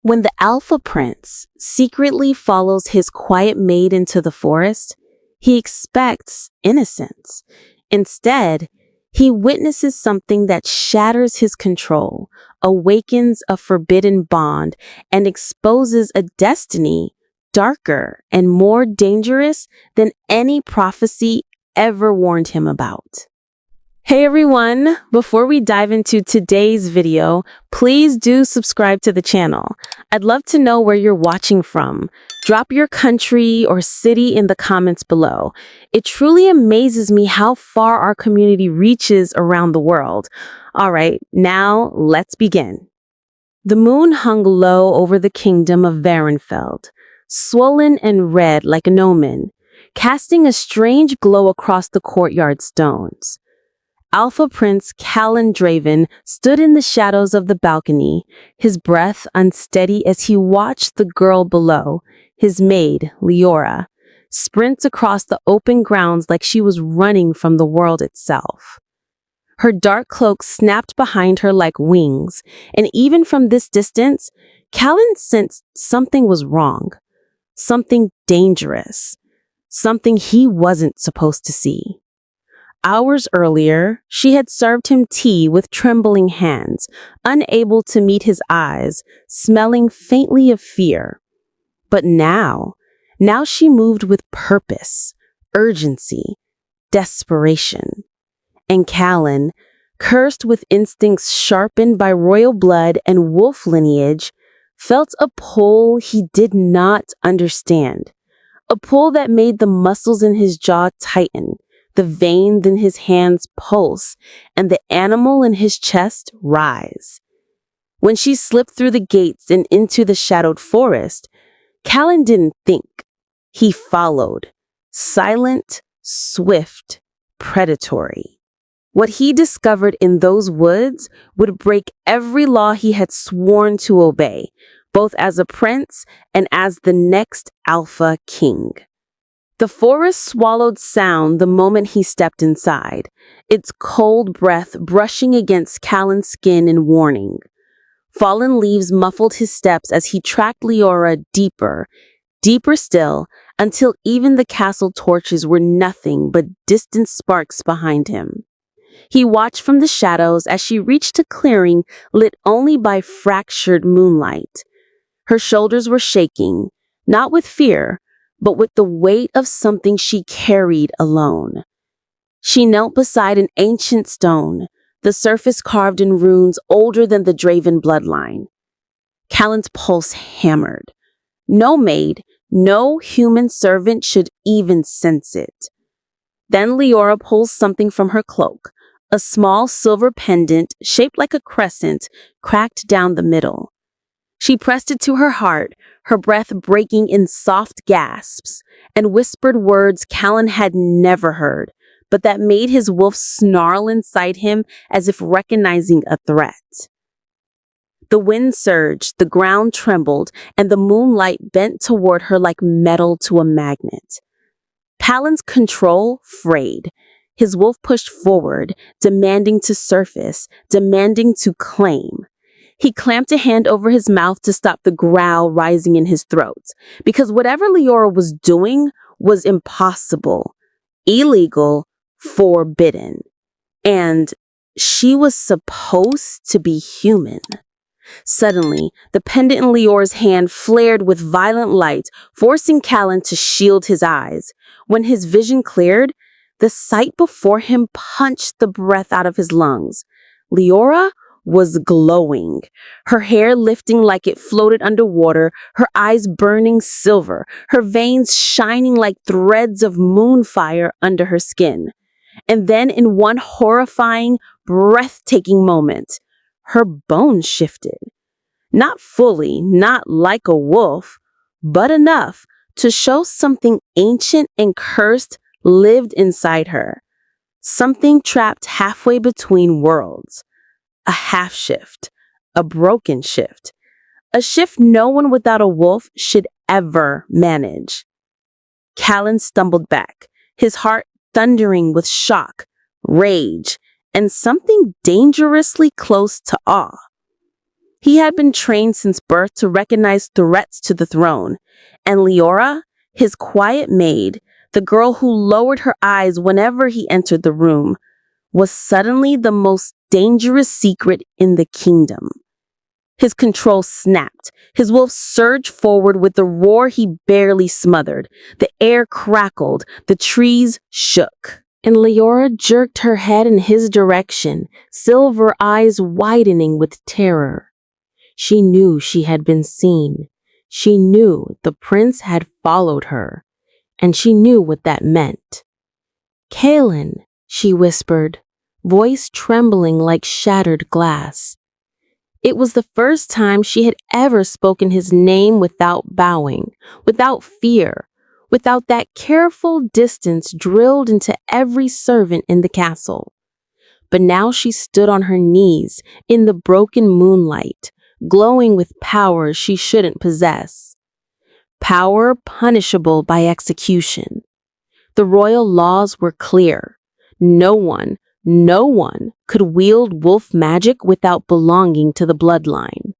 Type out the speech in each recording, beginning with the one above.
When the Alpha Prince secretly follows his quiet maid into the forest, he expects innocence. Instead, he witnesses something that shatters his control, awakens a forbidden bond, and exposes a destiny darker and more dangerous than any prophecy ever warned him about. Hey everyone, before we dive into today's video, please do subscribe to the channel. I'd love to know where you're watching from. Drop your country or city in the comments below. It truly amazes me how far our community reaches around the world. All right, now let's begin. The moon hung low over the kingdom of Varenfeld, swollen and red like an omen, casting a strange glow across the courtyard stones. Alpha Prince Callan Draven stood in the shadows of the balcony, his breath unsteady as he watched the girl below, his maid, Leora, sprint across the open grounds like she was running from the world itself. Her dark cloak snapped behind her like wings, and even from this distance, Callan sensed something was wrong, something dangerous, something he wasn't supposed to see. Hours earlier, she had served him tea with trembling hands, unable to meet his eyes, smelling faintly of fear. But now she moved with purpose, urgency, desperation. And Callan, cursed with instincts sharpened by royal blood and wolf lineage, felt a pull he did not understand, a pull that made the muscles in his jaw tighten, the veins in his hands pulse, and the animal in his chest rise. When she slipped through the gates and into the shadowed forest, Callan didn't think. He followed, silent, swift, predatory. What he discovered in those woods would break every law he had sworn to obey, both as a prince and as the next Alpha King. The forest swallowed sound the moment he stepped inside, its cold breath brushing against Callan's skin in warning. Fallen leaves muffled his steps as he tracked Leora deeper, deeper still, until even the castle torches were nothing but distant sparks behind him. He watched from the shadows as she reached a clearing lit only by fractured moonlight. Her shoulders were shaking, not with fear, but with the weight of something she carried alone. She knelt beside an ancient stone, the surface carved in runes older than the Draven bloodline. Callan's pulse hammered. No maid, no human servant should even sense it. Then Leora pulls something from her cloak, a small silver pendant shaped like a crescent, cracked down the middle. She pressed it to her heart, her breath breaking in soft gasps, and whispered words Callan had never heard, but that made his wolf snarl inside him as if recognizing a threat. The wind surged, the ground trembled, and the moonlight bent toward her like metal to a magnet. Callan's control frayed. His wolf pushed forward, demanding to surface, demanding to claim. He clamped a hand over his mouth to stop the growl rising in his throat, because whatever Leora was doing was impossible, illegal, forbidden. And she was supposed to be human. Suddenly, the pendant in Leora's hand flared with violent light, forcing Callan to shield his eyes. When his vision cleared, the sight before him punched the breath out of his lungs. Leora was glowing, her hair lifting like it floated underwater, her eyes burning silver, her veins shining like threads of moonfire under her skin. And then in one horrifying, breathtaking moment, her bones shifted. Not fully, not like a wolf, but enough to show something ancient and cursed lived inside her. Something trapped halfway between worlds. A half shift, a broken shift, a shift no one without a wolf should ever manage. Callan stumbled back, his heart thundering with shock, rage, and something dangerously close to awe. He had been trained since birth to recognize threats to the throne, and Leora, his quiet maid, the girl who lowered her eyes whenever he entered the room, was suddenly the most dangerous secret in the kingdom. His control snapped. His wolf surged forward with a roar he barely smothered. The air crackled. The trees shook. And Leora jerked her head in his direction, silver eyes widening with terror. She knew she had been seen. She knew the prince had followed her. And she knew what that meant. "Kaelin," she whispered, voice trembling like shattered glass. It was the first time she had ever spoken his name without bowing, without fear, without that careful distance drilled into every servant in the castle. But now she stood on her knees in the broken moonlight, glowing with power she shouldn't possess. Power punishable by execution. The royal laws were clear. No one could wield wolf magic without belonging to the bloodline.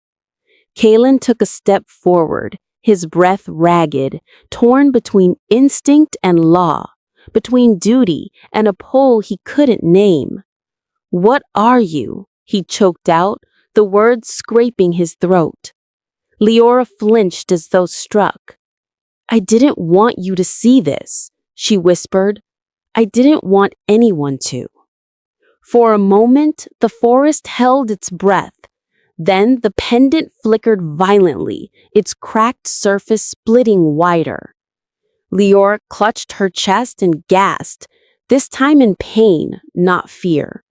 Kaelin took a step forward, his breath ragged, torn between instinct and law, between duty and a pole he couldn't name. "What are you?" he choked out, the words scraping his throat. Leora flinched as though struck. "I didn't want you to see this," she whispered. "I didn't want anyone to." For a moment, the forest held its breath. Then the pendant flickered violently, its cracked surface splitting wider. Leora clutched her chest and gasped, this time in pain, not fear.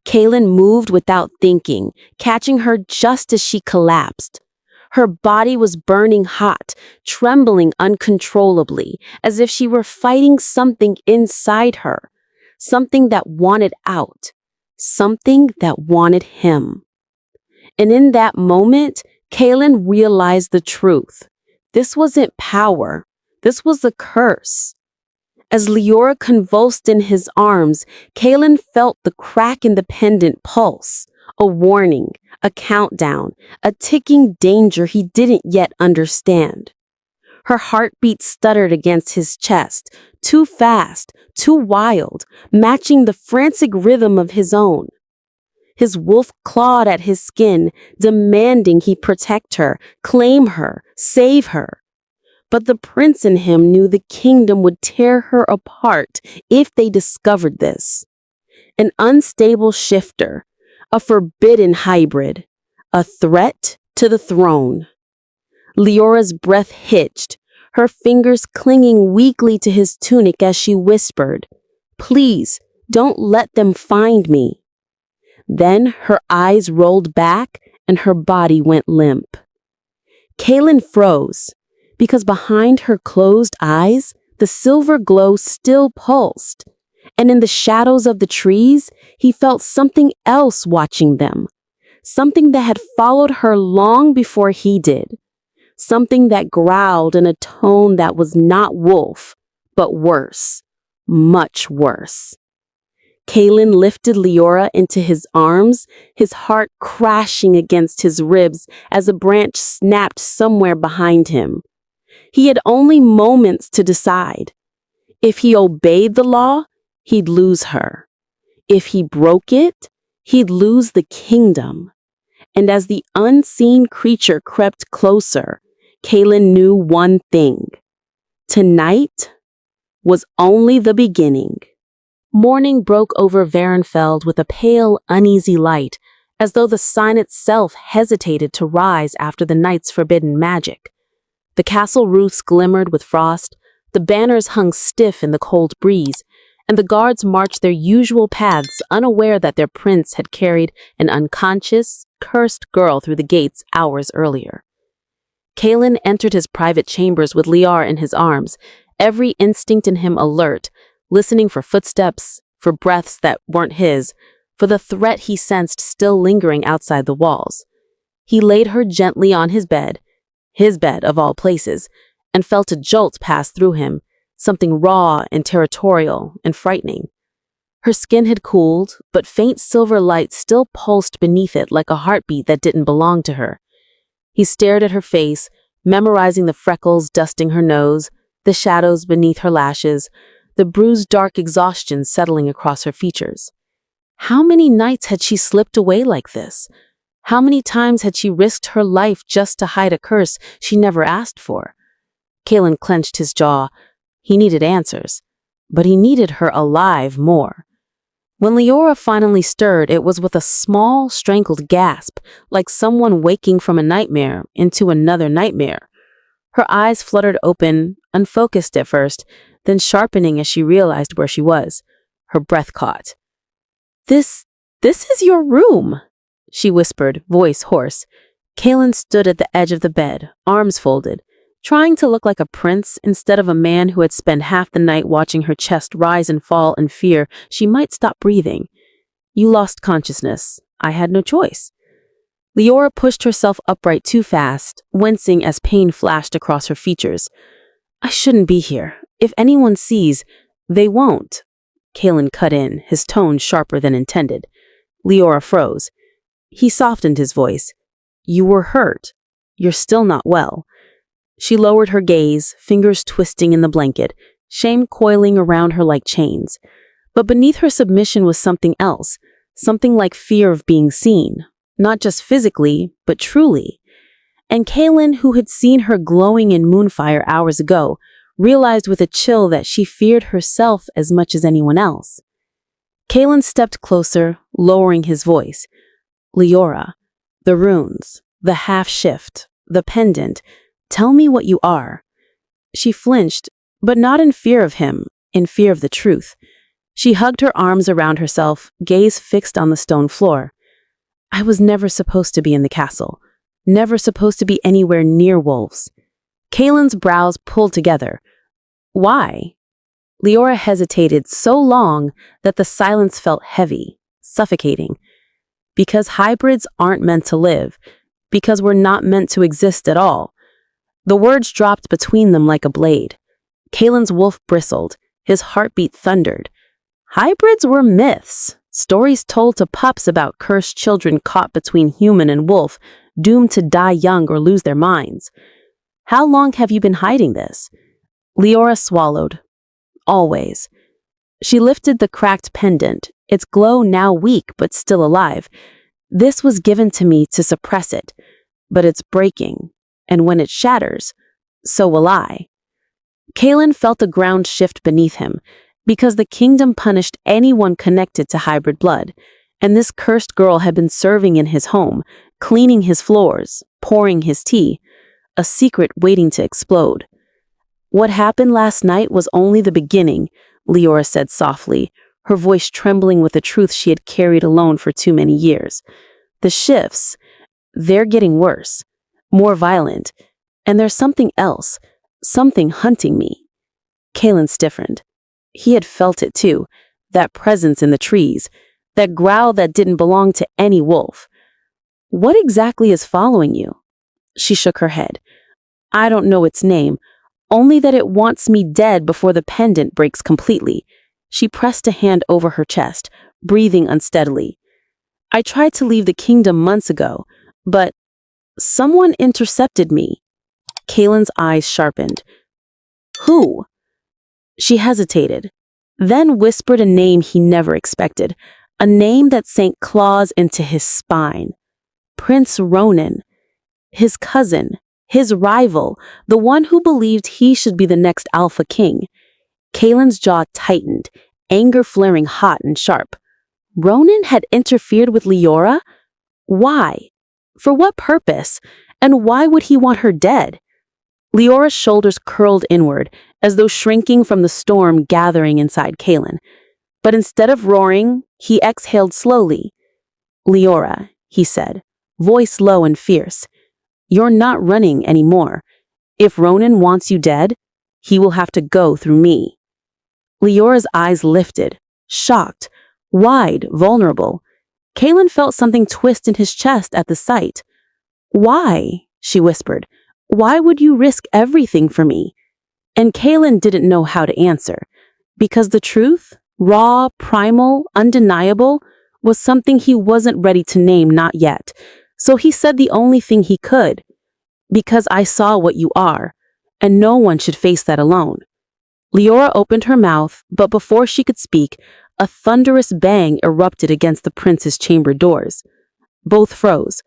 Kaelin moved without thinking, catching her just as she collapsed. Her body was burning hot, trembling uncontrollably, as if she were fighting something inside her. Something that wanted out, something that wanted him. And in that moment, Kaelin realized the truth. This wasn't power, this was a curse. As Leora convulsed in his arms, Kaelin felt the crack in the pendant pulse, a warning, a countdown, a ticking danger he didn't yet understand. Her heartbeat stuttered against his chest, too fast, too wild, matching the frantic rhythm of his own. His wolf clawed at his skin, demanding he protect her, claim her, save her. But the prince in him knew the kingdom would tear her apart if they discovered this. An unstable shifter, a forbidden hybrid, a threat to the throne. Leora's breath hitched, her fingers clinging weakly to his tunic as she whispered, "Please, don't let them find me." Then her eyes rolled back and her body went limp. Kaelin froze, because behind her closed eyes, the silver glow still pulsed, and in the shadows of the trees, he felt something else watching them, something that had followed her long before he did. Something that growled in a tone that was not wolf, but worse, much worse. Kaelin lifted Leora into his arms, his heart crashing against his ribs as a branch snapped somewhere behind him. He had only moments to decide. If he obeyed the law, he'd lose her. If he broke it, he'd lose the kingdom. And as the unseen creature crept closer, Kaelin knew one thing. Tonight was only the beginning. Morning broke over Varenfeld with a pale, uneasy light, as though the sign itself hesitated to rise after the night's forbidden magic. The castle roofs glimmered with frost, the banners hung stiff in the cold breeze, and the guards marched their usual paths, unaware that their prince had carried an unconscious, cursed girl through the gates hours earlier. Kaelin entered his private chambers with Leora in his arms, every instinct in him alert, listening for footsteps, for breaths that weren't his, for the threat he sensed still lingering outside the walls. He laid her gently on his bed of all places, and felt a jolt pass through him, something raw and territorial and frightening. Her skin had cooled, but faint silver light still pulsed beneath it like a heartbeat that didn't belong to her. He stared at her face, memorizing the freckles dusting her nose, the shadows beneath her lashes, the bruised dark exhaustion settling across her features. How many nights had she slipped away like this? How many times had she risked her life just to hide a curse she never asked for? Kalen clenched his jaw. He needed answers, but he needed her alive more. When Leora finally stirred, it was with a small, strangled gasp, like someone waking from a nightmare into another nightmare. Her eyes fluttered open, unfocused at first, then sharpening as she realized where she was. Her breath caught. This is your room," she whispered, voice hoarse. Kalen stood at the edge of the bed, arms folded, trying to look like a prince instead of a man who had spent half the night watching her chest rise and fall in fear she might stop breathing. "You lost consciousness. I had no choice." Leora pushed herself upright too fast, wincing as pain flashed across her features. "I shouldn't be here. If anyone sees, they won't." Kalen cut in, his tone sharper than intended. Leora froze. He softened his voice. "You were hurt. You're still not well." She lowered her gaze, fingers twisting in the blanket, shame coiling around her like chains. But beneath her submission was something else, something like fear of being seen, not just physically, but truly. And Kalen, who had seen her glowing in moonfire hours ago, realized with a chill that she feared herself as much as anyone else. Kalen stepped closer, lowering his voice. "Leora, the runes, the half-shift, the pendant, tell me what you are." She flinched, but not in fear of him, in fear of the truth. She hugged her arms around herself, gaze fixed on the stone floor. "I was never supposed to be in the castle, never supposed to be anywhere near wolves." Kalen's brows pulled together. "Why?" Leora hesitated so long that the silence felt heavy, suffocating. "Because hybrids aren't meant to live. Because we're not meant to exist at all." The words dropped between them like a blade. Kalen's wolf bristled. His heartbeat thundered. Hybrids were myths, stories told to pups about cursed children caught between human and wolf, doomed to die young or lose their minds. "How long have you been hiding this?" Leora swallowed. "Always." She lifted the cracked pendant, its glow now weak but still alive. "This was given to me to suppress it, but it's breaking, and when it shatters, so will I." Kalen felt the ground shift beneath him, because the kingdom punished anyone connected to hybrid blood, and this cursed girl had been serving in his home, cleaning his floors, pouring his tea, a secret waiting to explode. "What happened last night was only the beginning," Leora said softly, her voice trembling with the truth she had carried alone for too many years. "The shifts, they're getting worse, more violent, and there's something else, something hunting me." Kalen stiffened. He had felt it too, that presence in the trees, that growl that didn't belong to any wolf. "What exactly is following you?" She shook her head. "I don't know its name, only that it wants me dead before the pendant breaks completely." She pressed a hand over her chest, breathing unsteadily. "I tried to leave the kingdom months ago, but someone intercepted me." Kalen's eyes sharpened. "Who?" She hesitated, then whispered a name he never expected, a name that sank claws into his spine. Prince Ronan. His cousin, his rival, the one who believed he should be the next Alpha King. Kalen's jaw tightened, anger flaring hot and sharp. Ronan had interfered with Leora? Why? For what purpose? And why would he want her dead? Leora's shoulders curled inward, as though shrinking from the storm gathering inside Kalen. But instead of roaring, he exhaled slowly. "Leora," he said, voice low and fierce, "you're not running anymore. If Ronan wants you dead, he will have to go through me." Leora's eyes lifted, shocked, wide, vulnerable. Kalen felt something twist in his chest at the sight. "Why?" she whispered. "Why would you risk everything for me?" And Kalen didn't know how to answer, because the truth raw, primal, undeniable, was something he wasn't ready to name, not yet. So he said the only thing he could. Because I saw what you are, and no one should face that alone. Leora opened her mouth, but before she could speak, a thunderous bang erupted against the prince's chamber doors. Both froze.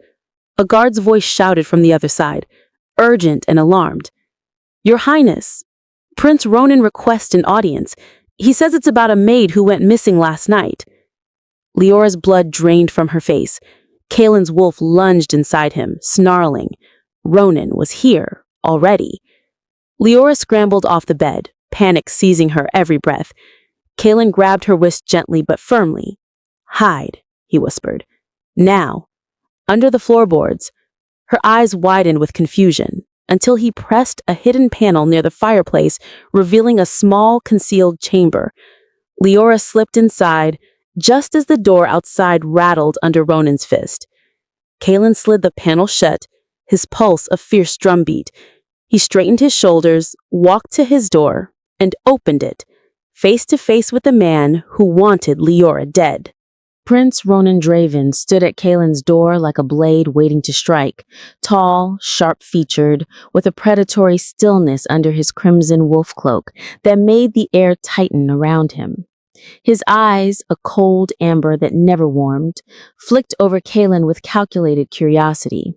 A guard's voice shouted from the other side, urgent and alarmed. Your Highness, Prince Ronan requests an audience. He says it's about a maid who went missing last night. Leora's blood drained from her face. Kaelin's wolf lunged inside him, snarling. Ronan was here, already. Leora scrambled off the bed, panic seizing her every breath. Kaelin grabbed her wrist gently but firmly. Hide, he whispered. Now. Under the floorboards, her eyes widened with confusion, until he pressed a hidden panel near the fireplace, revealing a small, concealed chamber. Leora slipped inside, just as the door outside rattled under Ronan's fist. Kaelin slid the panel shut, his pulse a fierce drumbeat. He straightened his shoulders, walked to his door, and opened it, face to face with the man who wanted Leora dead. Prince Ronan Draven stood at Kaelin's door like a blade waiting to strike, tall, sharp-featured, with a predatory stillness under his crimson wolf cloak that made the air tighten around him. His eyes, a cold amber that never warmed, flicked over Kaelin with calculated curiosity.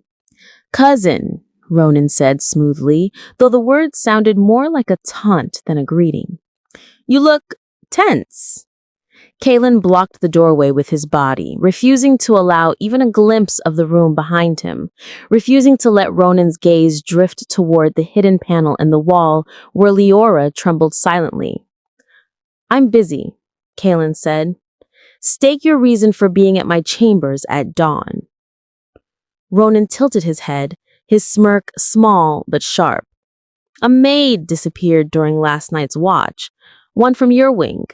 Cousin, Ronan said smoothly, though the words sounded more like a taunt than a greeting. You look tense. Kaelin blocked the doorway with his body, refusing to allow even a glimpse of the room behind him, refusing to let Ronan's gaze drift toward the hidden panel in the wall where Leora trembled silently. I'm busy, Kaelin said. Stake your reason for being at my chambers at dawn. Ronan tilted his head, his smirk small but sharp. A maid disappeared during last night's watch, one from your wing.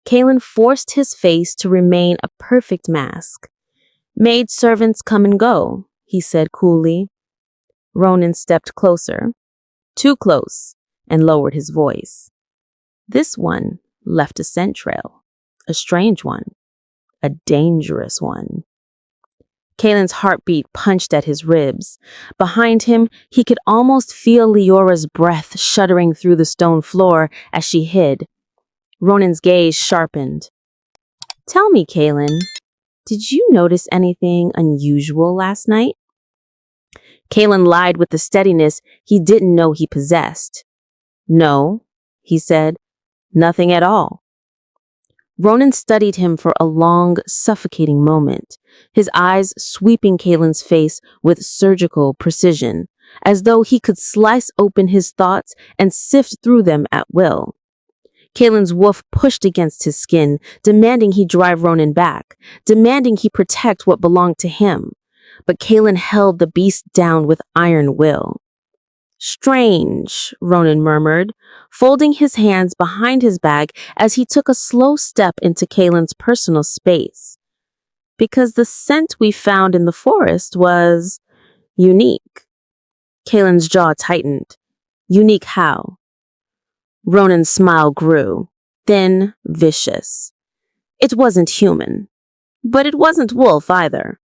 Kaelin forced his face to remain a perfect mask. Maid servants come and go, he said coolly. Ronan stepped closer, too close, and lowered his voice. This one left a scent trail, a strange one, a dangerous one. Kaelin's heartbeat punched at his ribs. Behind him, he could almost feel Leora's breath shuddering through the stone floor as she hid. Ronan's gaze sharpened. Tell me, Kaelin, did you notice anything unusual last night? Kaelin lied with the steadiness he didn't know he possessed. No, he said, nothing at all. Ronan studied him for a long, suffocating moment, his eyes sweeping Kaelin's face with surgical precision, as though he could slice open his thoughts and sift through them at will. Kaelin's wolf pushed against his skin, demanding he drive Ronan back, demanding he protect what belonged to him. But Kaelin held the beast down with iron will. Strange, Ronan murmured, folding his hands behind his back as he took a slow step into Kaelin's personal space. Because the scent we found in the forest was unique. Kaelin's jaw tightened. Unique how? Ronan's smile grew, thin, vicious. It wasn't human, but it wasn't wolf either.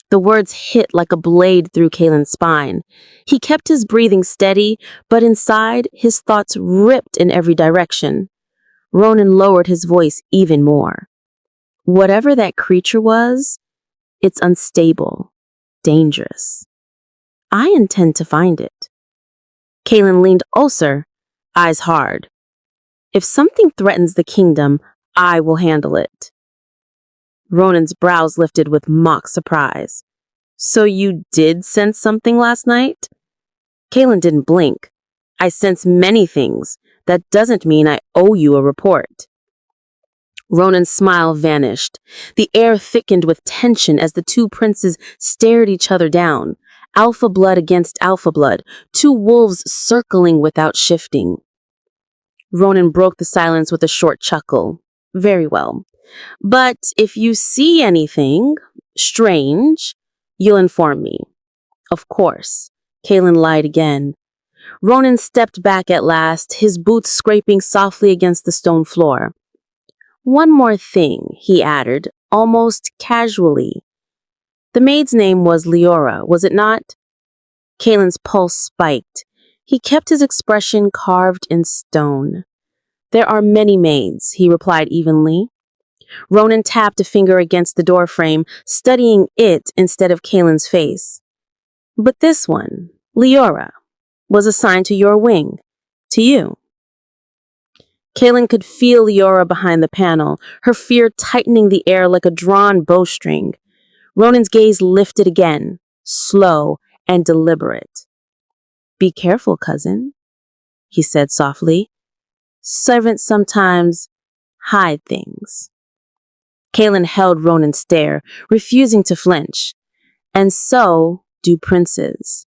The words hit like a blade through Kaelin's spine. He kept his breathing steady, but inside, his thoughts ripped in every direction. Ronan lowered his voice even more. Whatever that creature was, it's unstable, dangerous. I intend to find it. Kaelin leaned closer, eyes hard. If something threatens the kingdom, I will handle it. Ronan's brows lifted with mock surprise. So you did sense something last night? Kaelin didn't blink. I sense many things. That doesn't mean I owe you a report. Ronan's smile vanished. The air thickened with tension as the two princes stared each other down. Alpha blood against alpha blood, two wolves circling without shifting. Ronan broke the silence with a short chuckle. Very well. But if you see anything strange, you'll inform me. Of course. Kaelin lied again. Ronan stepped back at last, his boots scraping softly against the stone floor. One more thing, he added, almost casually. The maid's name was Leora, was it not? Kalen's pulse spiked. He kept his expression carved in stone. There are many maids, he replied evenly. Ronan tapped a finger against the doorframe, studying it instead of Kalen's face. But this one, Leora, was assigned to your wing, to you. Kalen could feel Leora behind the panel, her fear tightening the air like a drawn bowstring. Ronan's gaze lifted again, slow and deliberate. Be careful, cousin, he said softly. Servants sometimes hide things. Kalen held Ronan's stare, refusing to flinch. And so do princes.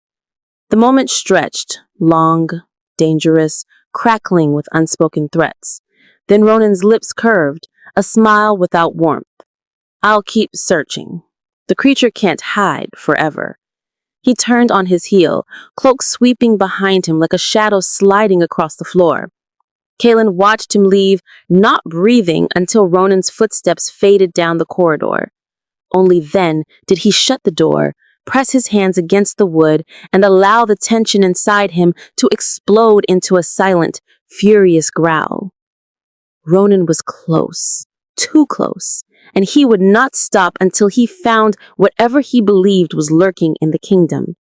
The moment stretched, long, dangerous, crackling with unspoken threats. Then Ronan's lips curved, a smile without warmth. I'll keep searching. The creature can't hide forever. He turned on his heel, cloak sweeping behind him like a shadow sliding across the floor. Kalen watched him leave, not breathing until Ronan's footsteps faded down the corridor. Only then did he shut the door, press his hands against the wood, and allow the tension inside him to explode into a silent, furious growl. Ronan was close, too close, and he would not stop until he found whatever he believed was lurking in the kingdom.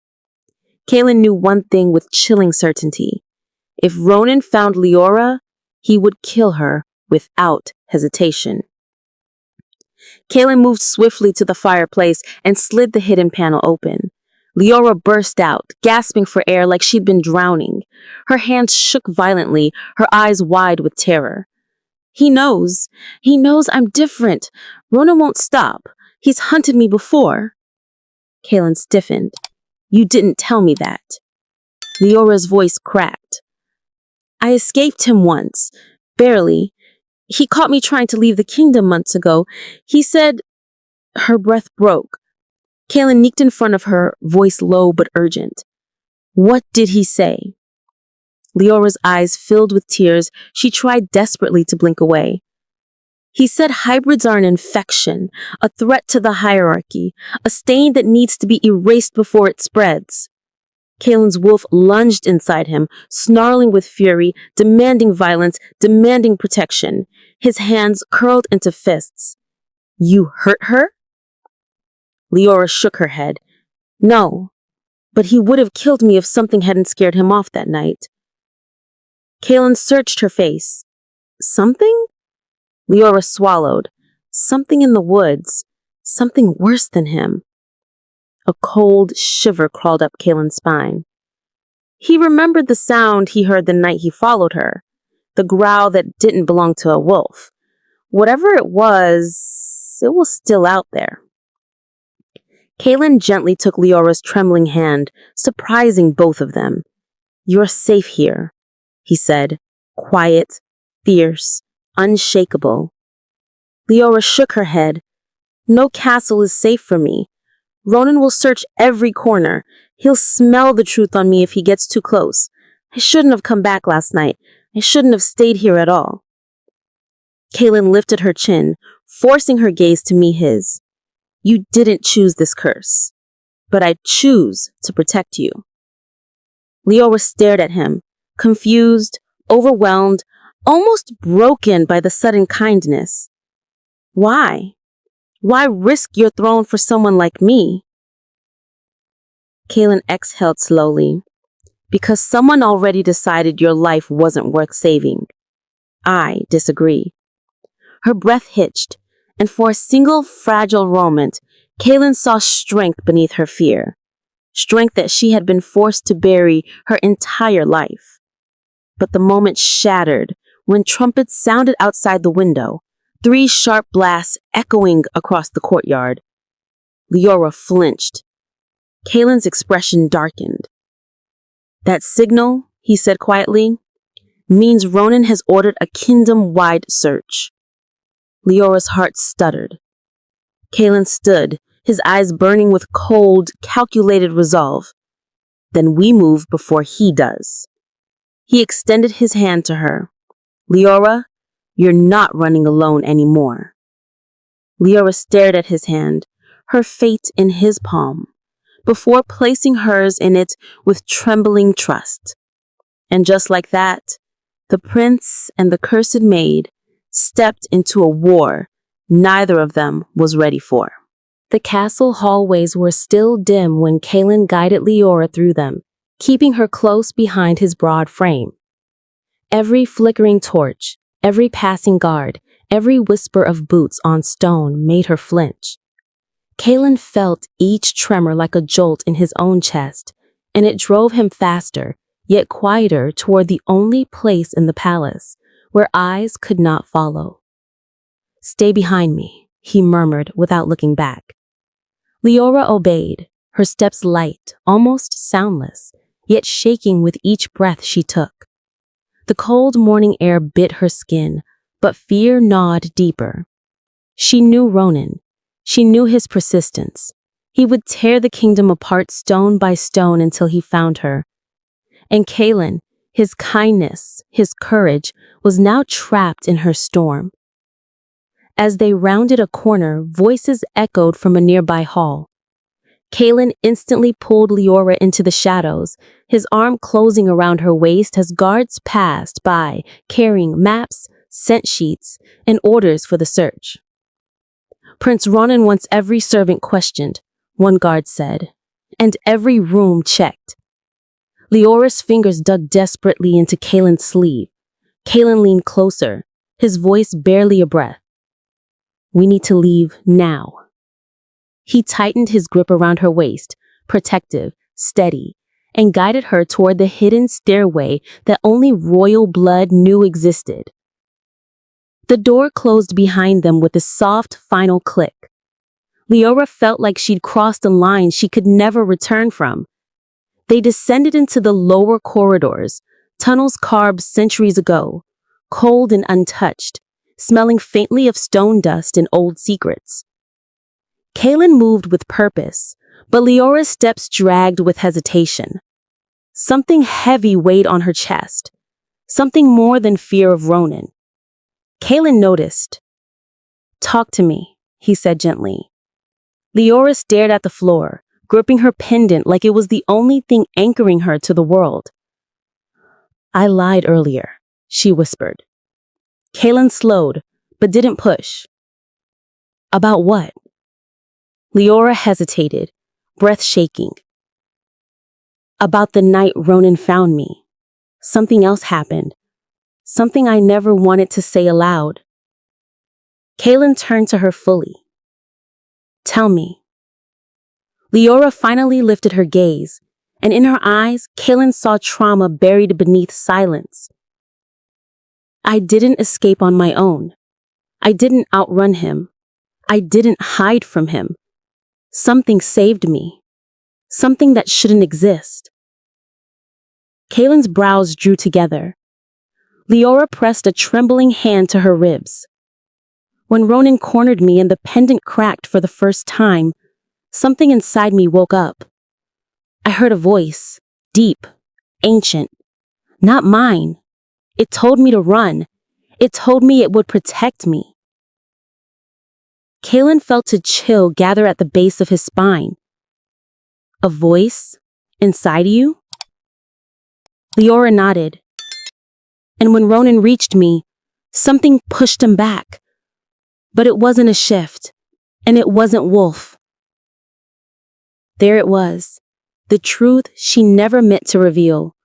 Kalen knew one thing with chilling certainty. If Ronan found Leora, he would kill her without hesitation. Kalen moved swiftly to the fireplace and slid the hidden panel open. Leora burst out, gasping for air like she'd been drowning. Her hands shook violently, her eyes wide with terror. He knows I'm different. Ronan won't stop. He's hunted me before. Kalen stiffened. You didn't tell me that. Leora's voice cracked. I escaped him once. Barely. He caught me trying to leave the kingdom months ago. He said... Her breath broke. Kalen sneaked in front of her, voice low but urgent. What did he say? Leora's eyes filled with tears. She tried desperately to blink away. He said hybrids are an infection, a threat to the hierarchy, a stain that needs to be erased before it spreads. Kalen's wolf lunged inside him, snarling with fury, demanding violence, demanding protection. His hands curled into fists. You hurt her? Leora shook her head. No, but he would have killed me if something hadn't scared him off that night. Kalen searched her face. Something? Leora swallowed. Something in the woods. Something worse than him. A cold shiver crawled up Kalen's spine. He remembered the sound he heard the night he followed her. The growl that didn't belong to a wolf. Whatever it was still out there. Kalen gently took Leora's trembling hand, surprising both of them. You're safe here, he said, quiet, fierce, unshakable. Leora shook her head. No castle is safe for me. Ronan will search every corner. He'll smell the truth on me if he gets too close. I shouldn't have come back last night. I shouldn't have stayed here at all. Kalen lifted her chin, forcing her gaze to meet his. You didn't choose this curse, but I choose to protect you. Leora stared at him, confused, overwhelmed, almost broken by the sudden kindness. Why? Why risk your throne for someone like me? Kalen exhaled slowly. Because someone already decided your life wasn't worth saving. I disagree. Her breath hitched, and for a single fragile moment, Kalen saw strength beneath her fear. Strength that she had been forced to bury her entire life. But the moment shattered when trumpets sounded outside the window, 3 sharp blasts echoing across the courtyard. Leora flinched. Kalen's expression darkened. That signal, he said quietly, means Ronan has ordered a kingdom-wide search. Leora's heart stuttered. Kalen stood, his eyes burning with cold, calculated resolve. Then we move before he does. He extended his hand to her. Leora, You're not running alone anymore. Leora stared at his hand, her fate in his palm, before placing hers in it with trembling trust. And just like that, the prince and the cursed maid stepped into a war neither of them was ready for. The castle hallways were still dim when Kaelin guided Leora through them, keeping her close behind his broad frame. Every flickering torch, every passing guard, every whisper of boots on stone made her flinch. Kaelin felt each tremor like a jolt in his own chest, and it drove him faster, yet quieter toward the only place in the palace where eyes could not follow. "Stay behind me," he murmured without looking back. Leora obeyed, her steps light, almost soundless, yet shaking with each breath she took. The cold morning air bit her skin, but fear gnawed deeper. She knew Ronan. She knew his persistence. He would tear the kingdom apart stone by stone until he found her. And Kaelin, his kindness, his courage, was now trapped in her storm. As they rounded a corner, voices echoed from a nearby hall. Kaelin instantly pulled Leora into the shadows, his arm closing around her waist as guards passed by, carrying maps, scent sheets, and orders for the search. "Prince Ronan wants every servant questioned," one guard said, "and every room checked." Leora's fingers dug desperately into Kaelin's sleeve. Kaelin leaned closer, his voice barely a breath. "We need to leave now." He tightened his grip around her waist, protective, steady, and guided her toward the hidden stairway that only royal blood knew existed. The door closed behind them with a soft, final click. Leora felt like she'd crossed a line she could never return from. They descended into the lower corridors, tunnels carved centuries ago, cold and untouched, smelling faintly of stone dust and old secrets. Kaelin moved with purpose, but Leora's steps dragged with hesitation. Something heavy weighed on her chest, something more than fear of Ronan. Kaelin noticed. "Talk to me," he said gently. Leora stared at the floor, gripping her pendant like it was the only thing anchoring her to the world. "I lied earlier," she whispered. Kaelin slowed, but didn't push. "About what?" Leora hesitated, breath shaking. "About the night Ronan found me. Something else happened. Something I never wanted to say aloud." Kaelin turned to her fully. "Tell me." Leora finally lifted her gaze, and in her eyes, Kaelin saw trauma buried beneath silence. "I didn't escape on my own. I didn't outrun him. I didn't hide from him. Something saved me. Something that shouldn't exist." Kaelin's brows drew together. Leora pressed a trembling hand to her ribs. "When Ronan cornered me and the pendant cracked for the first time, something inside me woke up. I heard a voice, deep, ancient, not mine. It told me to run. It told me it would protect me." Kaelin felt a chill gather at the base of his spine. "A voice? Inside you?" Leora nodded. "And when Ronan reached me, something pushed him back. But it wasn't a shift, and it wasn't Wolf." There it was, the truth she never meant to reveal.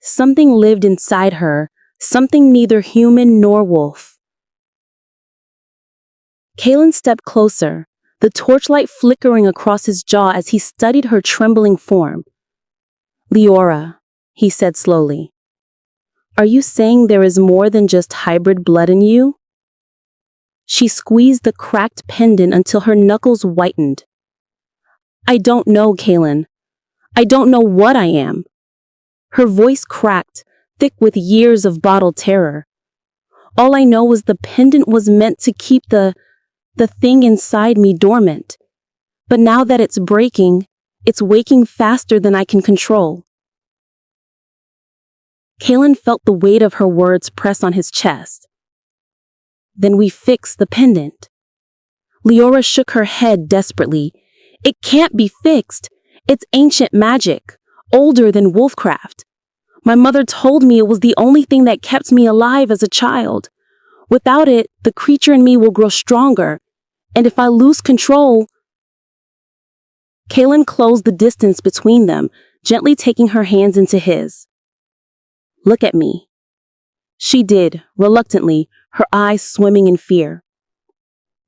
Something lived inside her, something neither human nor wolf. Kaelin stepped closer, the torchlight flickering across his jaw as he studied her trembling form. "Leora," he said slowly, "are you saying there is more than just hybrid blood in you?" She squeezed the cracked pendant until her knuckles whitened. "I don't know, Kaelin. I don't know what I am." Her voice cracked, thick with years of bottled terror. "All I know is the pendant was meant to keep the thing inside me dormant. But now that it's breaking, it's waking faster than I can control." Kaelin felt the weight of her words press on his chest. Then we fix the pendant. Leora shook her head desperately. It can't be fixed. It's ancient magic, older than wolfcraft. My mother told me it was the only thing that kept me alive as a child. Without it, the creature in me will grow stronger. And if I lose control... Kaylin closed the distance between them, gently taking her hands into his. Look at me. She did, reluctantly, her eyes swimming in fear.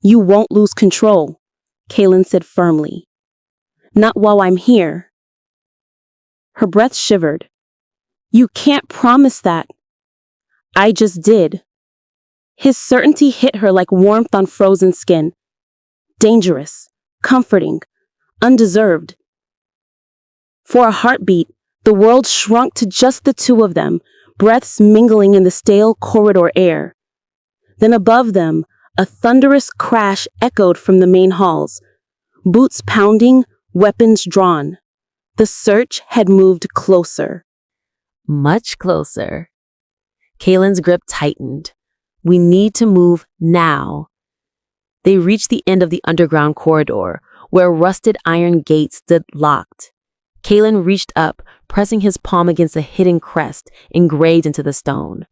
You won't lose control, Kaylin said firmly. Not while I'm here. Her breath shivered. You can't promise that. I just did. His certainty hit her like warmth on frozen skin. Dangerous, comforting, undeserved. For a heartbeat, the world shrunk to just the two of them, breaths mingling in the stale corridor air. Then above them, a thunderous crash echoed from the main halls. Boots pounding, weapons drawn. The search had moved closer. Much closer. Kaylin's grip tightened. We need to move now. They reached the end of the underground corridor, where a rusted iron gate stood locked. Kaylin reached up, pressing his palm against a hidden crest engraved into the stone.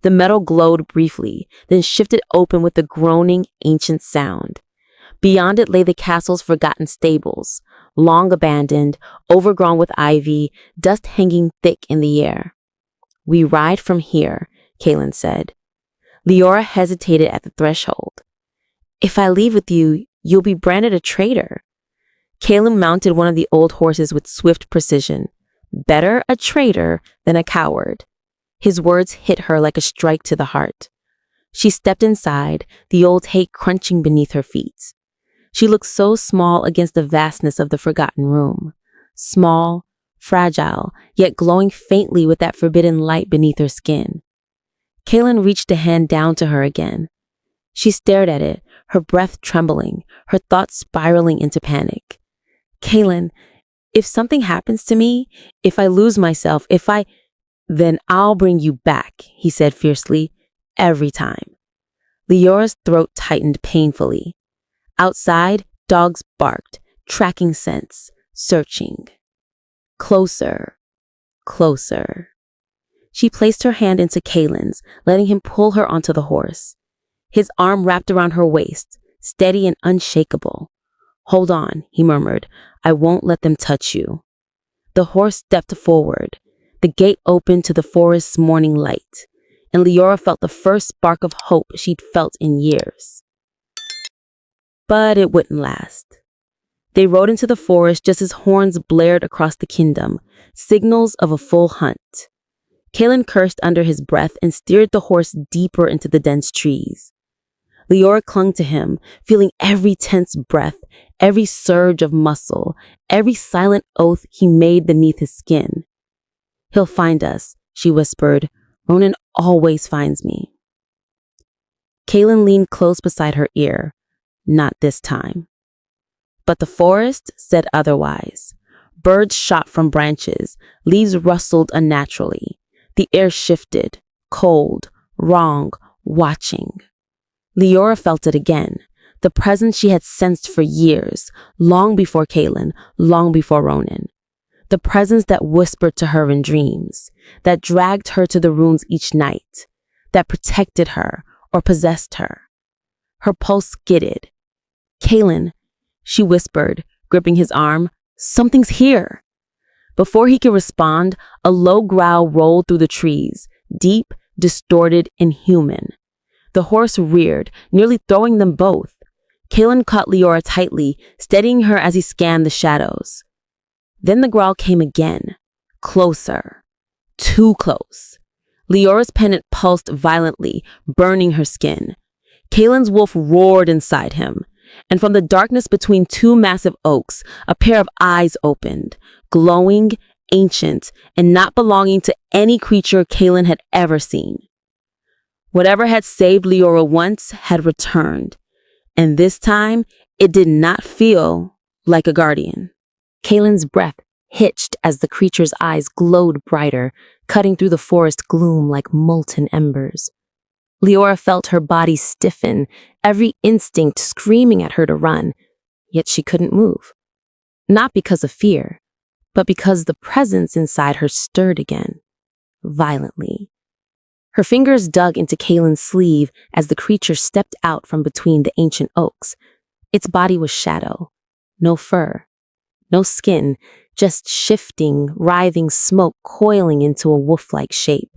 The metal glowed briefly, then shifted open with a groaning, ancient sound. Beyond it lay the castle's forgotten stables, long abandoned, overgrown with ivy, dust hanging thick in the air. We ride from here, Kaylin said. Leora hesitated at the threshold. If I leave with you, you'll be branded a traitor. Kaylin mounted one of the old horses with swift precision. Better a traitor than a coward. His words hit her like a strike to the heart. She stepped inside, the old hay crunching beneath her feet. She looked so small against the vastness of the forgotten room. Small, fragile, yet glowing faintly with that forbidden light beneath her skin. Kaylin reached a hand down to her again. She stared at it, her breath trembling, her thoughts spiraling into panic. Kaylin, if something happens to me, if I lose myself, then I'll bring you back, he said fiercely, every time. Leora's throat tightened painfully. Outside, dogs barked, tracking scents, searching. Closer, closer. She placed her hand into Kaylin's, letting him pull her onto the horse. His arm wrapped around her waist, steady and unshakable. Hold on, he murmured. I won't let them touch you. The horse stepped forward. The gate opened to the forest's morning light, and Leora felt the first spark of hope she'd felt in years. But it wouldn't last. They rode into the forest just as horns blared across the kingdom, signals of a full hunt. Kaylin cursed under his breath and steered the horse deeper into the dense trees. Leora clung to him, feeling every tense breath, every surge of muscle, every silent oath he made beneath his skin. He'll find us, she whispered. Ronan always finds me. Kaylin leaned close beside her ear. Not this time. But the forest said otherwise. Birds shot from branches, leaves rustled unnaturally. The air shifted, cold, wrong, watching. Leora felt it again, the presence she had sensed for years, long before Kaylin, long before Ronan. The presence that whispered to her in dreams, that dragged her to the ruins each night, that protected her or possessed her. Her pulse skidded. Kaylin, she whispered, gripping his arm, something's here. Before he could respond, a low growl rolled through the trees, deep, distorted, inhuman. The horse reared, nearly throwing them both. Kaylin caught Leora tightly, steadying her as he scanned the shadows. Then the growl came again, closer, too close. Leora's pendant pulsed violently, burning her skin. Kaylin's wolf roared inside him, and from the darkness between two massive oaks, a pair of eyes opened, glowing, ancient, and not belonging to any creature Kaylin had ever seen. Whatever had saved Leora once had returned, and this time it did not feel like a guardian. Kaylin's breath hitched as the creature's eyes glowed brighter, cutting through the forest gloom like molten embers. Leora felt her body stiffen, every instinct screaming at her to run, yet she couldn't move. Not because of fear, but because the presence inside her stirred again, violently. Her fingers dug into Kaylin's sleeve as the creature stepped out from between the ancient oaks. Its body was shadow, no fur, no skin, just shifting, writhing smoke coiling into a wolf-like shape.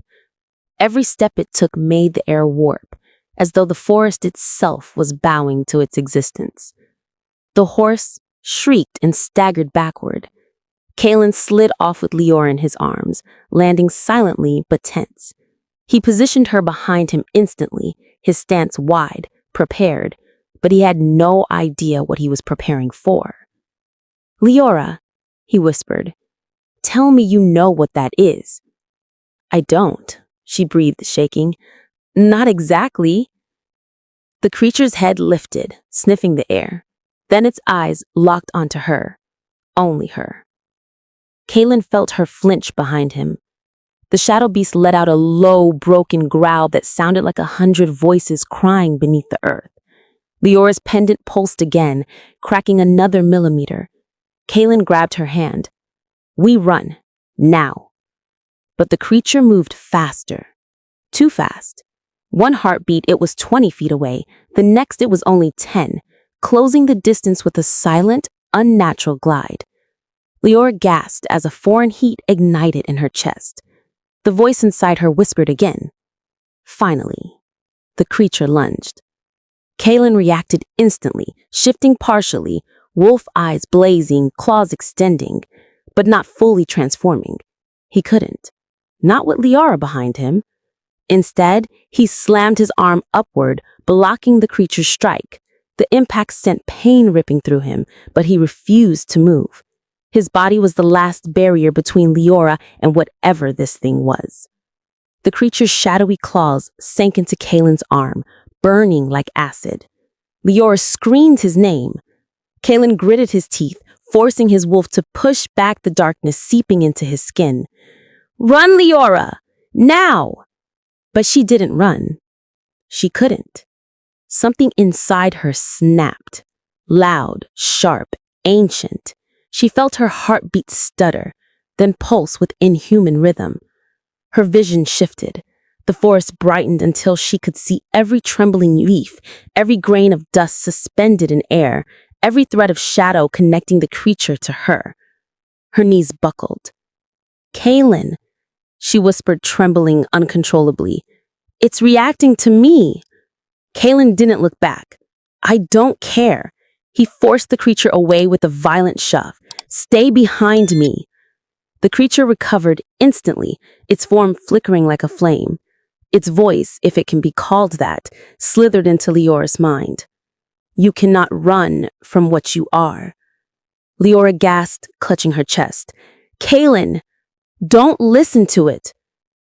Every step it took made the air warp, as though the forest itself was bowing to its existence. The horse shrieked and staggered backward. Kaylin slid off with Leora in his arms, landing silently but tense. He positioned her behind him instantly, his stance wide, prepared, but he had no idea what he was preparing for. "Leora," he whispered, "tell me you know what that is." "I don't," she breathed, shaking. "Not exactly." The creature's head lifted, sniffing the air. Then its eyes locked onto her. Only her. Kaylin felt her flinch behind him. The shadow beast let out a low, broken growl that sounded like 100 voices crying beneath the earth. Leora's pendant pulsed again, cracking another millimeter. Kaylin grabbed her hand. "We run. Now." But the creature moved faster. Too fast. One heartbeat, it was 20 feet away. The next, it was only 10, closing the distance with a silent, unnatural glide. Leora gasped as a foreign heat ignited in her chest. The voice inside her whispered again. Finally, the creature lunged. Kaylin reacted instantly, shifting partially, wolf eyes blazing, claws extending, but not fully transforming. He couldn't. Not with Leora behind him. Instead, he slammed his arm upward, blocking the creature's strike. The impact sent pain ripping through him, but he refused to move. His body was the last barrier between Leora and whatever this thing was. The creature's shadowy claws sank into Kaylin's arm, burning like acid. Leora screamed his name. Kaylin gritted his teeth, forcing his wolf to push back the darkness seeping into his skin. "Run, Leora! Now!" But she didn't run. She couldn't. Something inside her snapped. Loud, sharp, ancient. She felt her heartbeat stutter, then pulse with inhuman rhythm. Her vision shifted. The forest brightened until she could see every trembling leaf, every grain of dust suspended in air, every thread of shadow connecting the creature to her. Her knees buckled. "Kaylin," she whispered, trembling uncontrollably. "It's reacting to me." Kaylin didn't look back. "I don't care." He forced the creature away with a violent shove. "Stay behind me." The creature recovered instantly, its form flickering like a flame. Its voice, if it can be called that, slithered into Leora's mind. "You cannot run from what you are." Leora gasped, clutching her chest. "Kaylin, don't listen to it."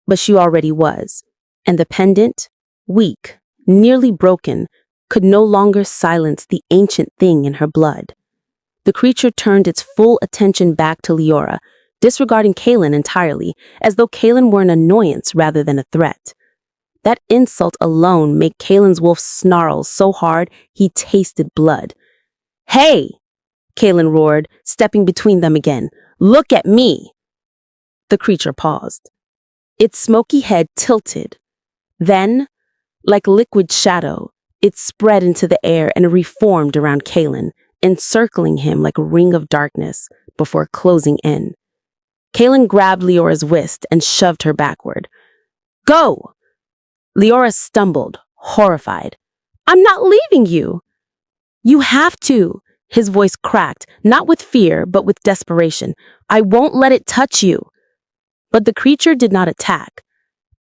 But she already was, and the pendant, weak, nearly broken, could no longer silence the ancient thing in her blood. The creature turned its full attention back to Leora, disregarding Kaylin entirely, as though Kaylin were an annoyance rather than a threat. That insult alone made Kaylin's wolf snarl so hard he tasted blood. "Hey!" Kaylin roared, stepping between them again. "Look at me!" The creature paused. Its smoky head tilted. Then, like liquid shadow, it spread into the air and reformed around Kaylin, encircling him like a ring of darkness before closing in. Kaylin grabbed Leora's wrist and shoved her backward. "Go!" Leora stumbled, horrified. "I'm not leaving you." "You have to." His voice cracked, not with fear, but with desperation. "I won't let it touch you." But the creature did not attack.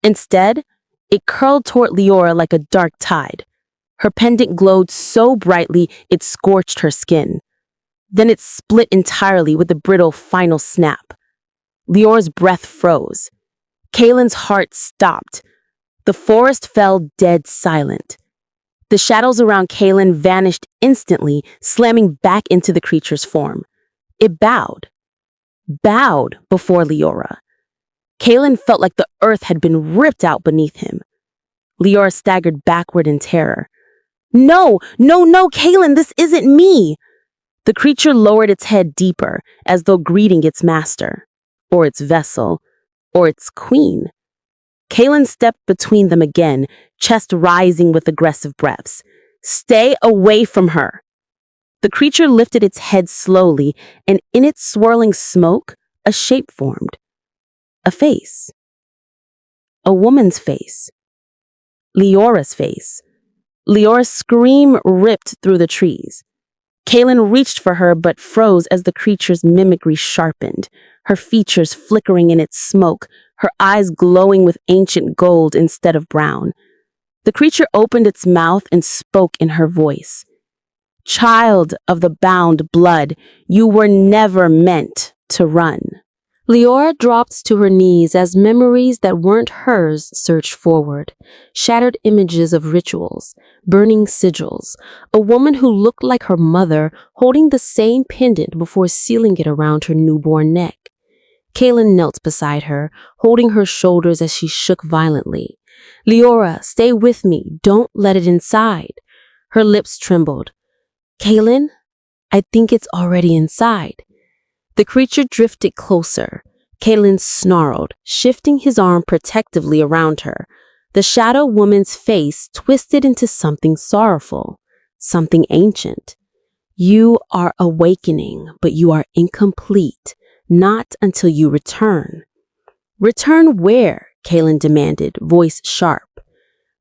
Instead, it curled toward Leora like a dark tide. Her pendant glowed so brightly it scorched her skin. Then it split entirely with a brittle final snap. Leora's breath froze. Kaylin's heart stopped. The forest fell dead silent. The shadows around Kaylin vanished instantly, slamming back into the creature's form. It bowed before Leora. Kaylin felt like the earth had been ripped out beneath him. Leora staggered backward in terror. No, no, no, Kaylin, this isn't me! The creature lowered its head deeper, as though greeting its master, or its vessel, or its queen. Kaylin stepped between them again, chest rising with aggressive breaths. Stay away from her! The creature lifted its head slowly, and in its swirling smoke, a shape formed. A face. A woman's face. Leora's face. Leora's scream ripped through the trees. Kaylin reached for her but froze as the creature's mimicry sharpened, her features flickering in its smoke, her eyes glowing with ancient gold instead of brown. The creature opened its mouth and spoke in her voice. Child of the bound blood, you were never meant to run. Leora dropped to her knees as memories that weren't hers surged forward. Shattered images of rituals, burning sigils, a woman who looked like her mother holding the same pendant before sealing it around her newborn neck. Kaylin knelt beside her, holding her shoulders as she shook violently. Leora, stay with me. Don't let it inside. Her lips trembled. Kaylin, I think it's already inside. The creature drifted closer. Kaylin snarled, shifting his arm protectively around her. The shadow woman's face twisted into something sorrowful, something ancient. You are awakening, but you are incomplete, not until you return. Return where? Kaylin demanded, voice sharp.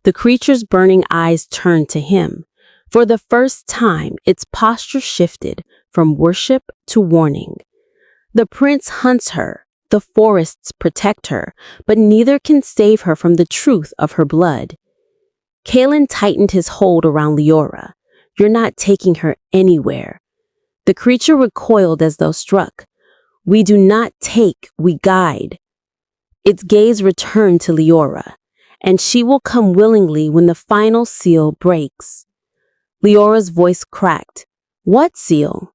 The creature's burning eyes turned to him. For the first time, its posture shifted from worship to warning. The prince hunts her, the forests protect her, but neither can save her from the truth of her blood. Kaylin tightened his hold around Leora. You're not taking her anywhere. The creature recoiled as though struck. We do not take, we guide. Its gaze returned to Leora, and she will come willingly when the final seal breaks. Leora's voice cracked. What seal?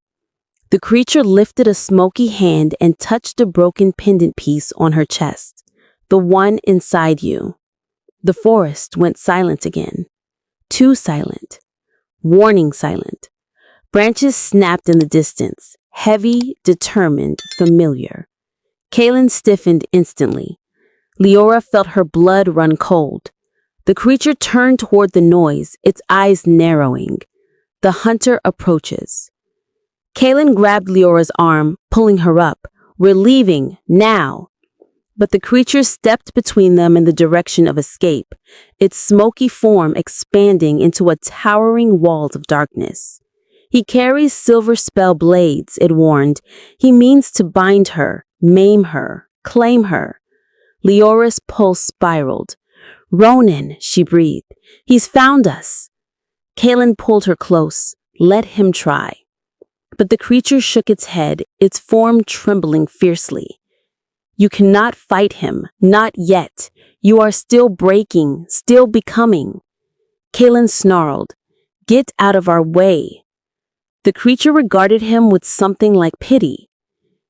The creature lifted a smoky hand and touched a broken pendant piece on her chest. The one inside you. The forest went silent again. Too silent. Warning silent. Branches snapped in the distance. Heavy, determined, familiar. Kaylin stiffened instantly. Leora felt her blood run cold. The creature turned toward the noise, its eyes narrowing. The hunter approaches. Kaylin grabbed Leora's arm, pulling her up. We're leaving, now. But the creature stepped between them in the direction of escape, its smoky form expanding into a towering wall of darkness. He carries silver spell blades, it warned. He means to bind her, maim her, claim her. Leora's pulse spiraled. Ronan, she breathed. He's found us. Kaylin pulled her close. Let him try. But the creature shook its head, its form trembling fiercely. You cannot fight him, not yet. You are still breaking, still becoming. Kaylin snarled. Get out of our way. The creature regarded him with something like pity.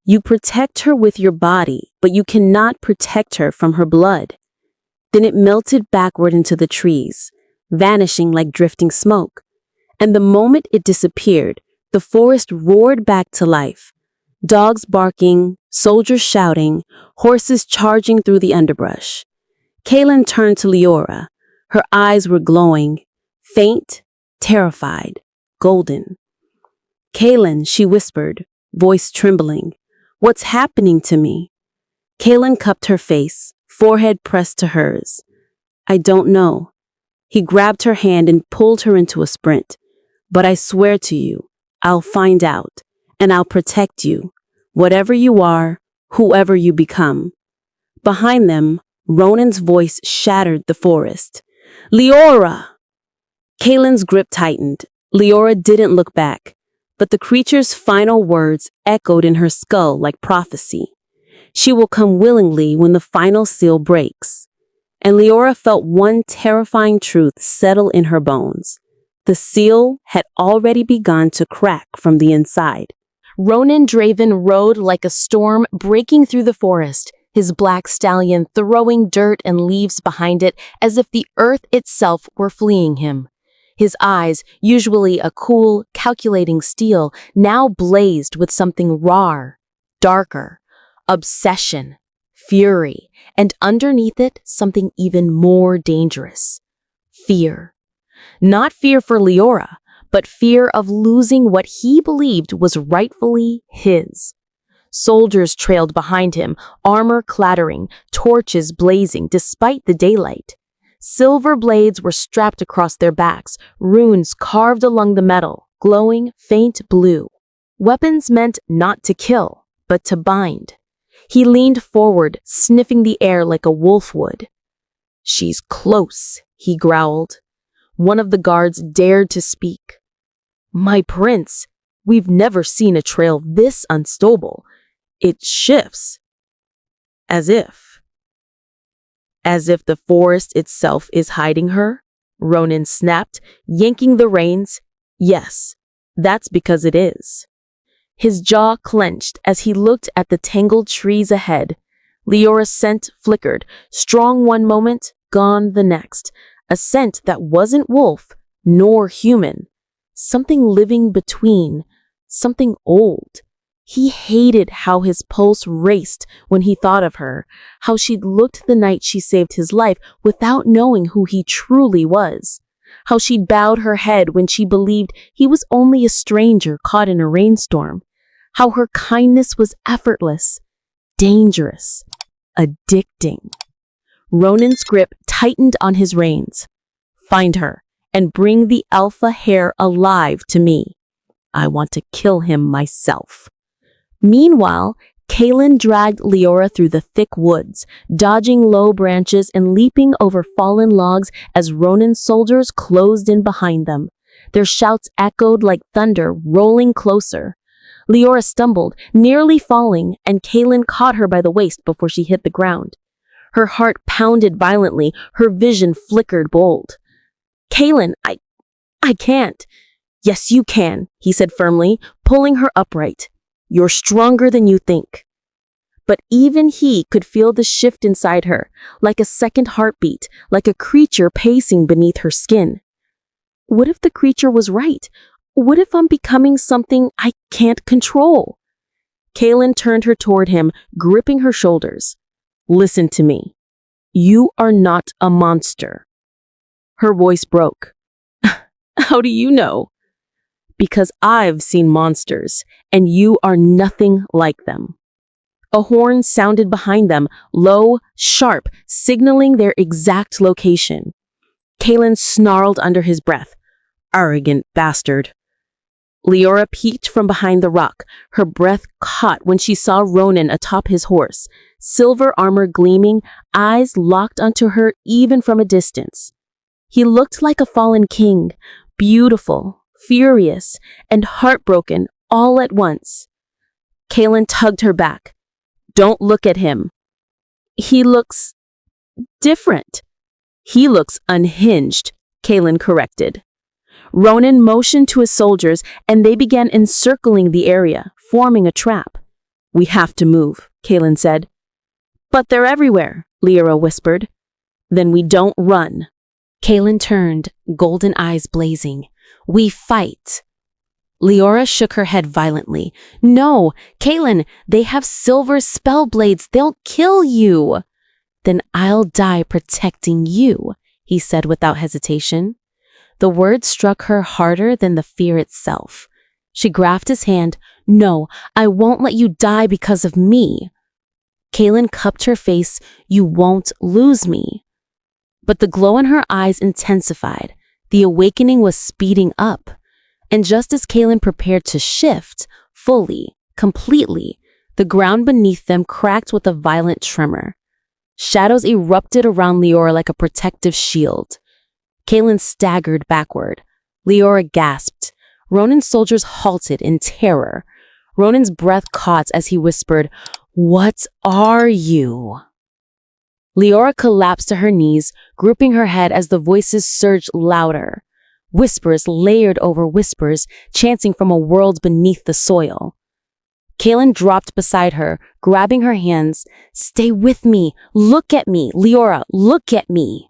You protect her with your body, but you cannot protect her from her blood. Then it melted backward into the trees, vanishing like drifting smoke. And the moment it disappeared, the forest roared back to life. Dogs barking, soldiers shouting, horses charging through the underbrush. Kaylin turned to Leora. Her eyes were glowing, faint, terrified, golden. Kaylin, she whispered, voice trembling. What's happening to me? Kaylin cupped her face, forehead pressed to hers. I don't know. He grabbed her hand and pulled her into a sprint. But I swear to you, I'll find out, and I'll protect you, whatever you are, whoever you become. Behind them, Ronan's voice shattered the forest. Leora! Kaylin's grip tightened. Leora didn't look back, but the creature's final words echoed in her skull like prophecy. She will come willingly when the final seal breaks. And Leora felt one terrifying truth settle in her bones. The seal had already begun to crack from the inside. Ronan Draven rode like a storm breaking through the forest, his black stallion throwing dirt and leaves behind it as if the earth itself were fleeing him. His eyes, usually a cool, calculating steel, now blazed with something raw, darker, obsession, fury, and underneath it, something even more dangerous. Fear. Not fear for Leora, but fear of losing what he believed was rightfully his. Soldiers trailed behind him, armor clattering, torches blazing despite the daylight. Silver blades were strapped across their backs, runes carved along the metal, glowing faint blue. Weapons meant not to kill, but to bind. He leaned forward, sniffing the air like a wolf would. "She's close," he growled. One of the guards dared to speak. "My prince, we've never seen a trail this unstable. It shifts. As if the forest itself is hiding her," Ronan snapped, yanking the reins. "Yes, that's because it is." His jaw clenched as he looked at the tangled trees ahead. Leora's scent flickered, strong one moment, gone the next. A scent that wasn't wolf, nor human. Something living between, something old. He hated how his pulse raced when he thought of her, how she'd looked the night she saved his life without knowing who he truly was, how she'd bowed her head when she believed he was only a stranger caught in a rainstorm, how her kindness was effortless, dangerous, addicting. Ronan's grip tightened on his reins. "Find her and bring the alpha hare alive to me. I want to kill him myself." Meanwhile, Kaelin dragged Leora through the thick woods, dodging low branches and leaping over fallen logs as Ronan's soldiers closed in behind them. Their shouts echoed like thunder, rolling closer. Leora stumbled, nearly falling, and Kaelin caught her by the waist before she hit the ground. Her heart pounded violently, her vision flickered bold. "Kaelin, I can't." "Yes, you can," he said firmly, pulling her upright. "You're stronger than you think." But even he could feel the shift inside her, like a second heartbeat, like a creature pacing beneath her skin. What if the creature was right? What if I'm becoming something I can't control? Kaelin turned her toward him, gripping her shoulders. "Listen to me. You are not a monster." Her voice broke. "How do you know?" "Because I've seen monsters, and you are nothing like them." A horn sounded behind them, low, sharp, signaling their exact location. Kaelin snarled under his breath. "Arrogant bastard." Leora peeked from behind the rock, her breath caught when she saw Ronan atop his horse, silver armor gleaming, eyes locked onto her even from a distance. He looked like a fallen king, beautiful, furious, and heartbroken all at once. Kaelin tugged her back. "Don't look at him. He looks different." "He looks unhinged," Kaelin corrected. Ronan motioned to his soldiers, and they began encircling the area, forming a trap. "We have to move," Kaelin said. "But they're everywhere," Leora whispered. "Then we don't run." Kaelin turned, golden eyes blazing. "We fight." Leora shook her head violently. "No, Kaelin, they have silver spell blades. They'll kill you." "Then I'll die protecting you," he said without hesitation. The words struck her harder than the fear itself. She grasped his hand. "No, I won't let you die because of me." Kaelin cupped her face. "You won't lose me." But the glow in her eyes intensified. The awakening was speeding up. And just as Kaelin prepared to shift, fully, completely, the ground beneath them cracked with a violent tremor. Shadows erupted around Leora like a protective shield. Kaelin staggered backward. Leora gasped. Ronan's soldiers halted in terror. Ronan's breath caught as he whispered, "What are you?" Leora collapsed to her knees, grouping her head as the voices surged louder. Whispers layered over whispers, chanting from a world beneath the soil. Kaylin dropped beside her, grabbing her hands. "Stay with me. Look at me. Leora, look at me."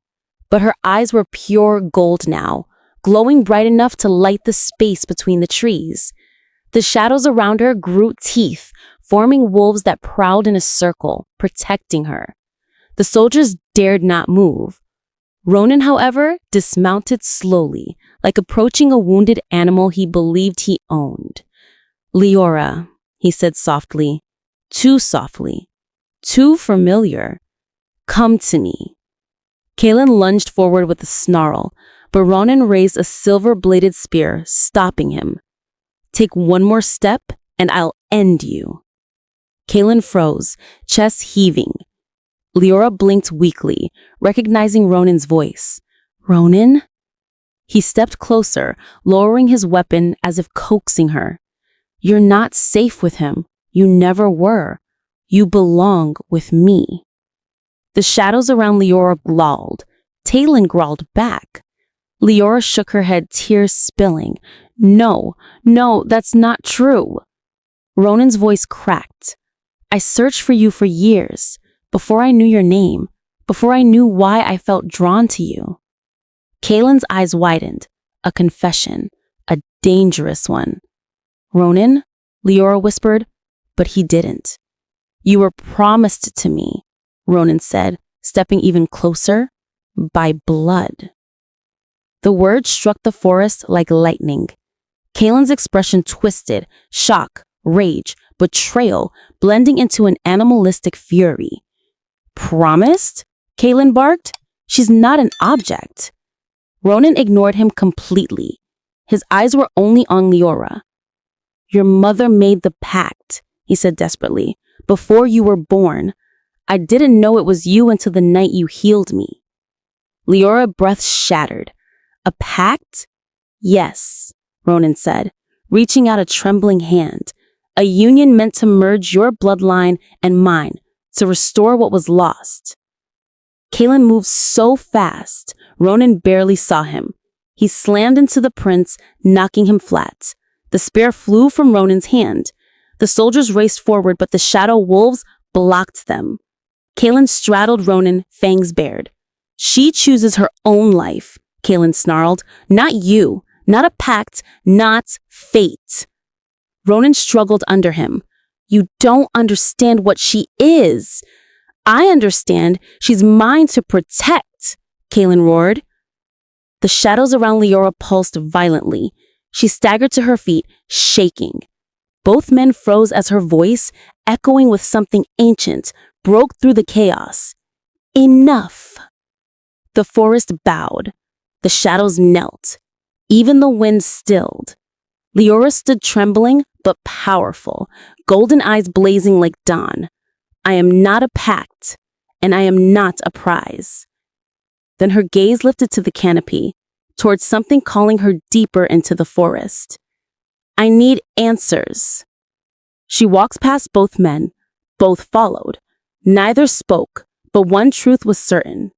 But her eyes were pure gold now, glowing bright enough to light the space between the trees. The shadows around her grew teeth, forming wolves that prowled in a circle, protecting her. The soldiers dared not move. Ronan, however, dismounted slowly, like approaching a wounded animal he believed he owned. "Leora," he said softly, too softly, too familiar. "Come to me." Kaylin lunged forward with a snarl, but Ronan raised a silver-bladed spear, stopping him. "Take one more step, and I'll end you." Kaylin froze, chest heaving. Leora blinked weakly, recognizing Ronan's voice. "Ronan?" He stepped closer, lowering his weapon as if coaxing her. "You're not safe with him. You never were. You belong with me." The shadows around Leora growled. Kaylin growled back. Leora shook her head, tears spilling. No, that's not true." Ronan's voice cracked. "I searched for you for years, before I knew your name, before I knew why I felt drawn to you." Kaylin's eyes widened. A confession, a dangerous one. "Ronan?" Leora whispered, but he didn't. "You were promised to me," Ronan said, stepping even closer, "by blood." The words struck the forest like lightning. Kaylin's expression twisted, shock, rage, betrayal, blending into an animalistic fury. "Promised?" Kaylin barked. "She's not an object." Ronan ignored him completely. His eyes were only on Leora. "Your mother made the pact," he said desperately, "before you were born. I didn't know it was you until the night you healed me." Leora's breath shattered. "A pact?" "Yes," Ronan said, reaching out a trembling hand. "A union meant to merge your bloodline and mine, to restore what was lost." Kaylin moved so fast, Ronan barely saw him. He slammed into the prince, knocking him flat. The spear flew from Ronan's hand. The soldiers raced forward, but the shadow wolves blocked them. Kaylin straddled Ronan, fangs bared. "She chooses her own life," Kaylin snarled. "Not you, not a pact, not fate." Ronan struggled under him. "You don't understand what she is." "I understand. She's mine to protect," Kaylin roared. The shadows around Leora pulsed violently. She staggered to her feet, shaking. Both men froze as her voice, echoing with something ancient, broke through the chaos. "Enough." The forest bowed. The shadows knelt. Even the wind stilled. Leora stood trembling but powerful, golden eyes blazing like dawn. "I am not a pact, and I am not a prize." Then her gaze lifted to the canopy, towards something calling her deeper into the forest. "I need answers." She walked past both men. Both followed. Neither spoke, but one truth was certain.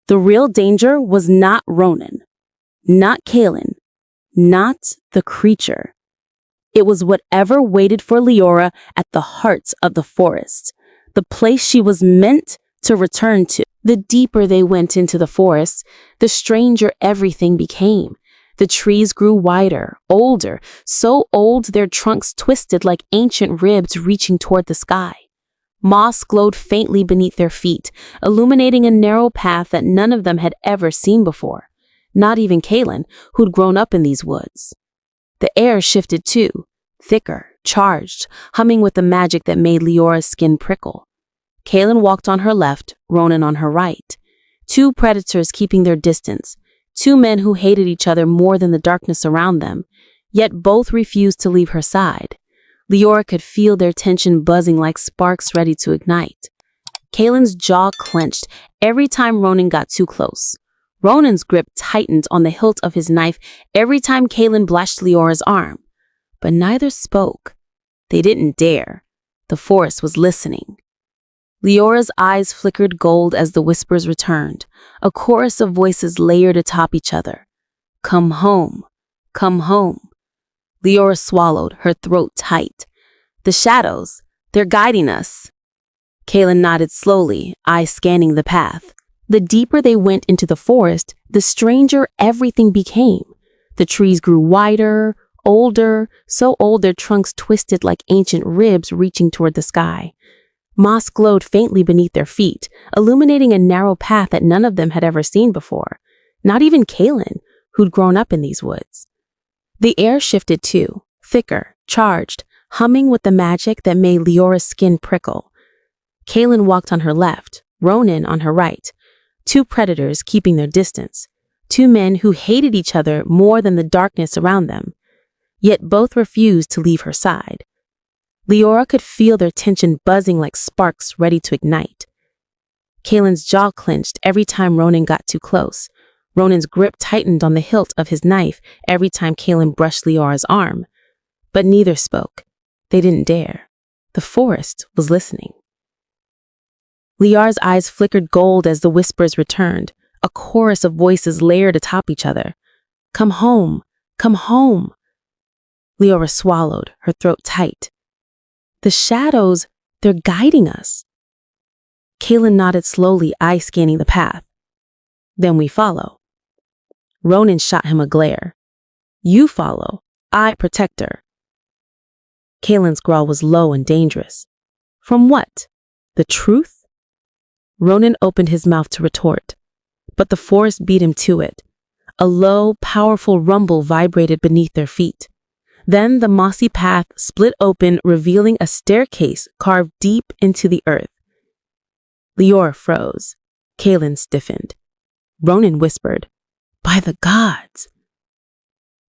The real danger was not Ronan, not Kaylin, not the creature. It was whatever waited for Leora at the heart of the forest, the place she was meant to return to. The deeper they went into the forest, the stranger everything became. The trees grew wider, older, so old their trunks twisted like ancient ribs reaching toward the sky. Moss glowed faintly beneath their feet, illuminating a narrow path that none of them had ever seen before, not even Kaylin, who'd grown up in these woods. The air shifted too, thicker, charged, humming with the magic that made Leora's skin prickle. Kaylin walked on her left, Ronan on her right. Two predators keeping their distance, two men who hated each other more than the darkness around them, yet both refused to leave her side. Leora could feel their tension buzzing like sparks ready to ignite. Kaylin's jaw clenched every time Ronan got too close. Ronan's grip tightened on the hilt of his knife every time Kaylin blasted Leora's arm. But neither spoke. They didn't dare. The forest was listening. Leora's eyes flickered gold as the whispers returned, a chorus of voices layered atop each other. "Come home, come home." Leora swallowed, her throat tight. The shadows. They're guiding us. Kaylin nodded slowly, eyes scanning the path. The deeper they went into the forest, the stranger everything became. The trees grew wider, older, so old their trunks twisted like ancient ribs reaching toward the sky. Moss glowed faintly beneath their feet, illuminating a narrow path that none of them had ever seen before. Not even Kaylin, who'd grown up in these woods. The air shifted too, thicker, charged, humming with the magic that made Leora's skin prickle. Kaylin walked on her left, Ronan on her right. Two predators keeping their distance. Two men who hated each other more than the darkness around them. Yet both refused to leave her side. Leora could feel their tension buzzing like sparks ready to ignite. Kaylin's jaw clenched every time Ronan got too close. Ronan's grip tightened on the hilt of his knife every time Kaylin brushed Leora's arm. But neither spoke. They didn't dare. The forest was listening. Liar's eyes flickered gold as the whispers returned, a chorus of voices layered atop each other. Come home, come home. Leora swallowed, her throat tight. The shadows, they're guiding us. Kaylin nodded slowly, eye scanning the path. Then we follow. Ronan shot him a glare. You follow, I protect her. Kaylin's growl was low and dangerous. From what? The truth? Ronan opened his mouth to retort, but the forest beat him to it. A low, powerful rumble vibrated beneath their feet. Then the mossy path split open, revealing a staircase carved deep into the earth. Leora froze. Kaylin stiffened. Ronan whispered, By the gods!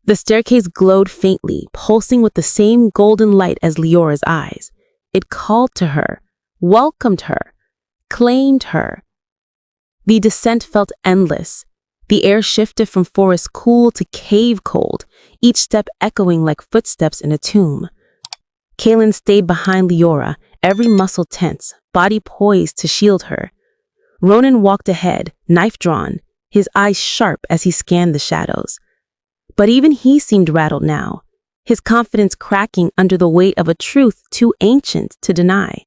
The staircase glowed faintly, pulsing with the same golden light as Leora's eyes. It called to her, welcomed her, claimed her. The descent felt endless. The air shifted from forest cool to cave cold, each step echoing like footsteps in a tomb. Kaylin stayed behind Leora, every muscle tense, body poised to shield her. Ronan walked ahead, knife drawn, his eyes sharp as he scanned the shadows. But even he seemed rattled now, his confidence cracking under the weight of a truth too ancient to deny.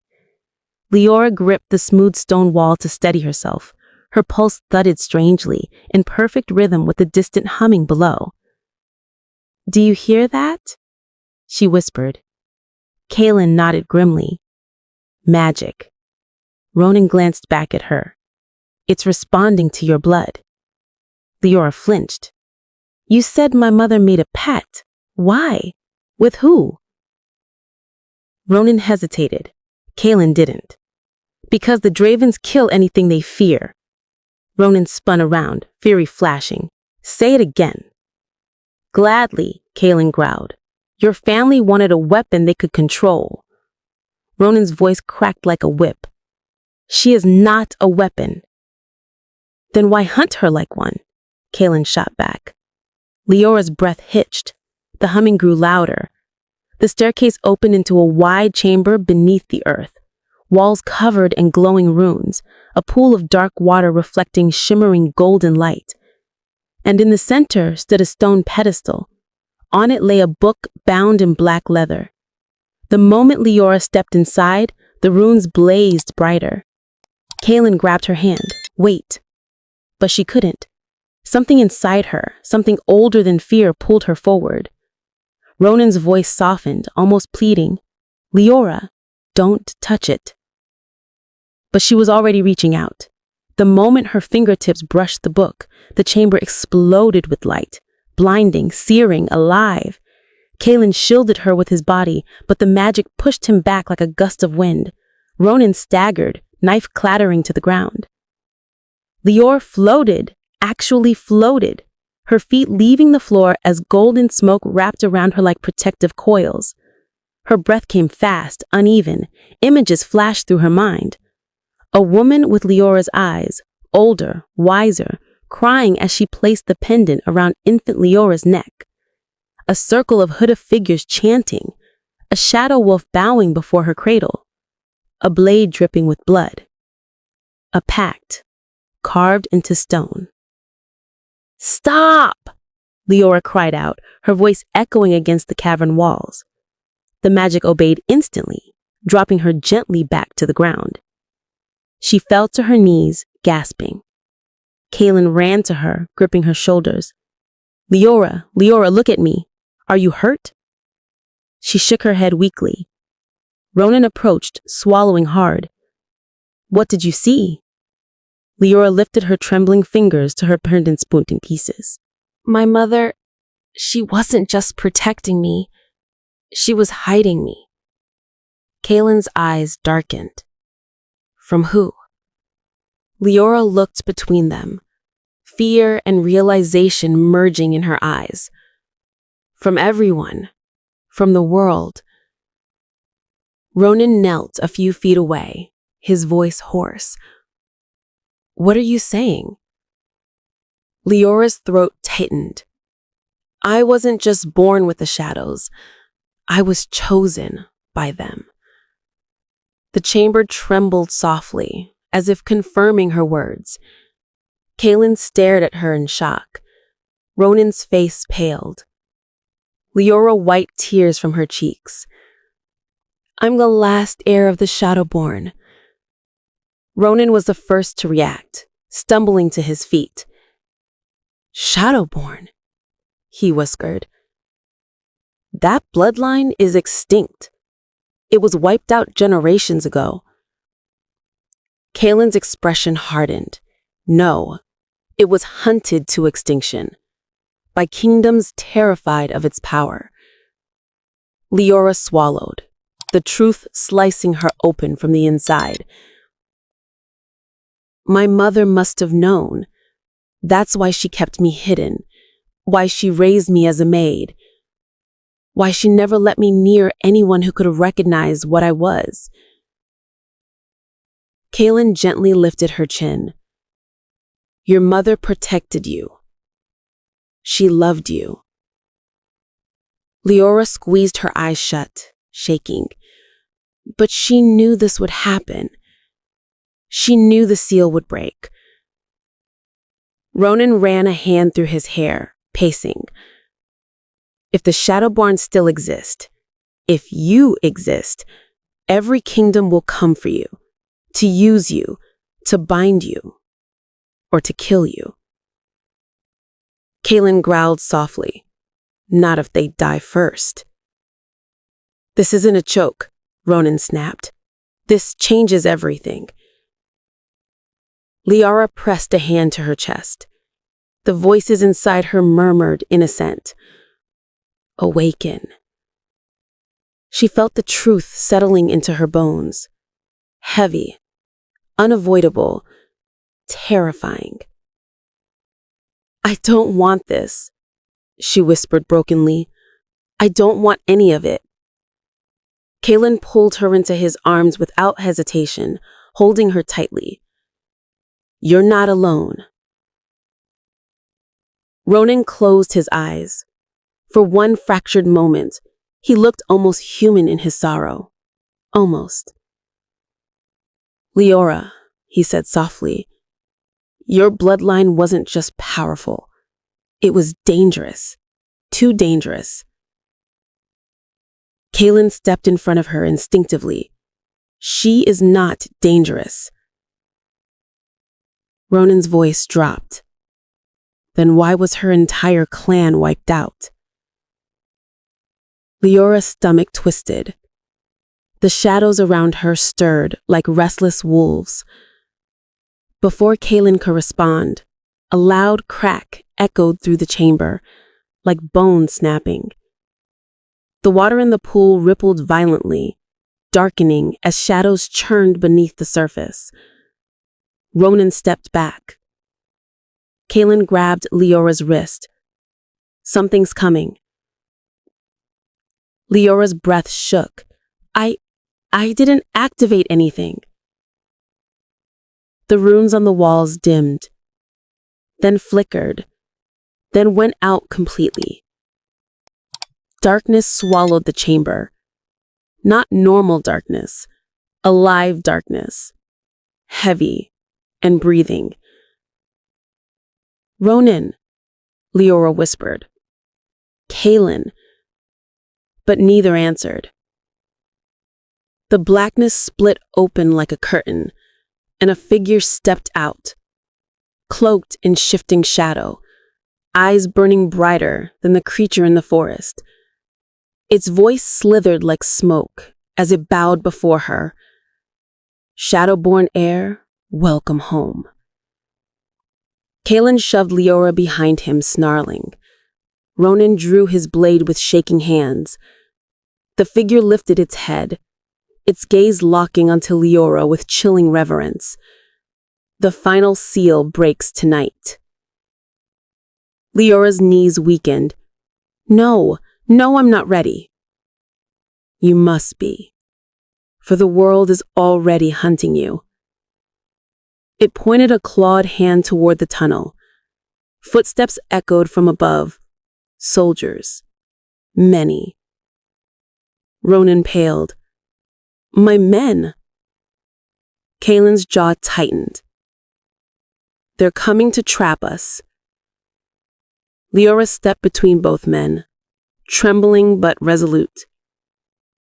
Leora gripped the smooth stone wall to steady herself. Her pulse thudded strangely, in perfect rhythm with the distant humming below. Do you hear that? She whispered. Kaylin nodded grimly. Magic. Ronan glanced back at her. It's responding to your blood. Leora flinched. You said my mother made a pact. Why? With who? Ronan hesitated. Kaylin didn't. Because the Dravens kill anything they fear. Ronan spun around, fury flashing. Say it again. Gladly, Kaylin growled. Your family wanted a weapon they could control. Ronan's voice cracked like a whip. She is not a weapon. Then why hunt her like one? Kaylin shot back. Leora's breath hitched. The humming grew louder. The staircase opened into a wide chamber beneath the earth. Walls covered in glowing runes, a pool of dark water reflecting shimmering golden light. And in the center stood a stone pedestal. On it lay a book bound in black leather. The moment Leora stepped inside, the runes blazed brighter. Kaylin grabbed her hand. Wait. But she couldn't. Something inside her, something older than fear, pulled her forward. Ronan's voice softened, almost pleading. Leora, don't touch it. But she was already reaching out. The moment her fingertips brushed the book, the chamber exploded with light, blinding, searing, alive. Kaylin shielded her with his body, but the magic pushed him back like a gust of wind. Ronan staggered, knife clattering to the ground. Leora floated, actually floated, her feet leaving the floor as golden smoke wrapped around her like protective coils. Her breath came fast, uneven. Images flashed through her mind. A woman with Leora's eyes, older, wiser, crying as she placed the pendant around infant Leora's neck. A circle of hooded figures chanting. A shadow wolf bowing before her cradle. A blade dripping with blood. A pact, carved into stone. Stop! Leora cried out, her voice echoing against the cavern walls. The magic obeyed instantly, dropping her gently back to the ground. She fell to her knees, gasping. Kaylin ran to her, gripping her shoulders. Leora, look at me. Are you hurt? She shook her head weakly. Ronan approached, swallowing hard. What did you see? Leora lifted her trembling fingers to her pendant spoon in pieces. My mother, she wasn't just protecting me. She was hiding me. Kaylin's eyes darkened. From who? Leora looked between them, fear and realization merging in her eyes. From everyone. From the world. Ronan knelt a few feet away, his voice hoarse. What are you saying? Leora's throat tightened. I wasn't just born with the shadows. I was chosen by them. The chamber trembled softly, as if confirming her words. Kaylin stared at her in shock. Ronan's face paled. Leora wiped tears from her cheeks. I'm the last heir of the Shadowborn. Ronan was the first to react, stumbling to his feet. Shadowborn, he whispered. That bloodline is extinct. It was wiped out generations ago. Kaylin's expression hardened. No, it was hunted to extinction by kingdoms terrified of its power. Leora swallowed, the truth slicing her open from the inside. My mother must have known. That's why she kept me hidden, why she raised me as a maid, why she never let me near anyone who could recognize what I was. Kaylin gently lifted her chin. Your mother protected you. She loved you. Leora squeezed her eyes shut, shaking. But she knew this would happen. She knew the seal would break. Ronan ran a hand through his hair, pacing. If the Shadowborn still exist, if you exist, every kingdom will come for you, to use you, to bind you, or to kill you. Kaylin growled softly. Not if they die first. This isn't a joke, Ronan snapped. This changes everything. Leora pressed a hand to her chest. The voices inside her murmured in assent. Awaken. She felt the truth settling into her bones. Heavy, unavoidable, terrifying. I don't want this, she whispered brokenly. I don't want any of it. Kaylin pulled her into his arms without hesitation, holding her tightly. You're not alone. Ronan closed his eyes. For one fractured moment, he looked almost human in his sorrow. Almost. Leora, he said softly, your bloodline wasn't just powerful. It was dangerous. Too dangerous. Kaylin stepped in front of her instinctively. She is not dangerous. Ronan's voice dropped. Then why was her entire clan wiped out? Leora's stomach twisted. The shadows around her stirred like restless wolves. Before Kaylin could respond, a loud crack echoed through the chamber, like bone snapping. The water in the pool rippled violently, darkening as shadows churned beneath the surface. Ronan stepped back. Kaylin grabbed Leora's wrist. Something's coming. Leora's breath shook. I didn't activate anything. The runes on the walls dimmed, then flickered, then went out completely. Darkness swallowed the chamber. Not normal darkness, alive darkness, heavy and breathing. Ronan, Leora whispered. Kaylin. But neither answered. The blackness split open like a curtain, and a figure stepped out, cloaked in shifting shadow, eyes burning brighter than the creature in the forest. Its voice slithered like smoke as it bowed before her. Shadowborn heir, welcome home. Kalen shoved Leora behind him, snarling. Ronan drew his blade with shaking hands. The figure lifted its head, its gaze locking onto Leora with chilling reverence. The final seal breaks tonight. Leora's knees weakened. No, I'm not ready. You must be, for the world is already hunting you. It pointed a clawed hand toward the tunnel. Footsteps echoed from above. Soldiers. Many. Ronan paled. My men. Kalen's jaw tightened. They're coming to trap us. Leora stepped between both men, trembling but resolute.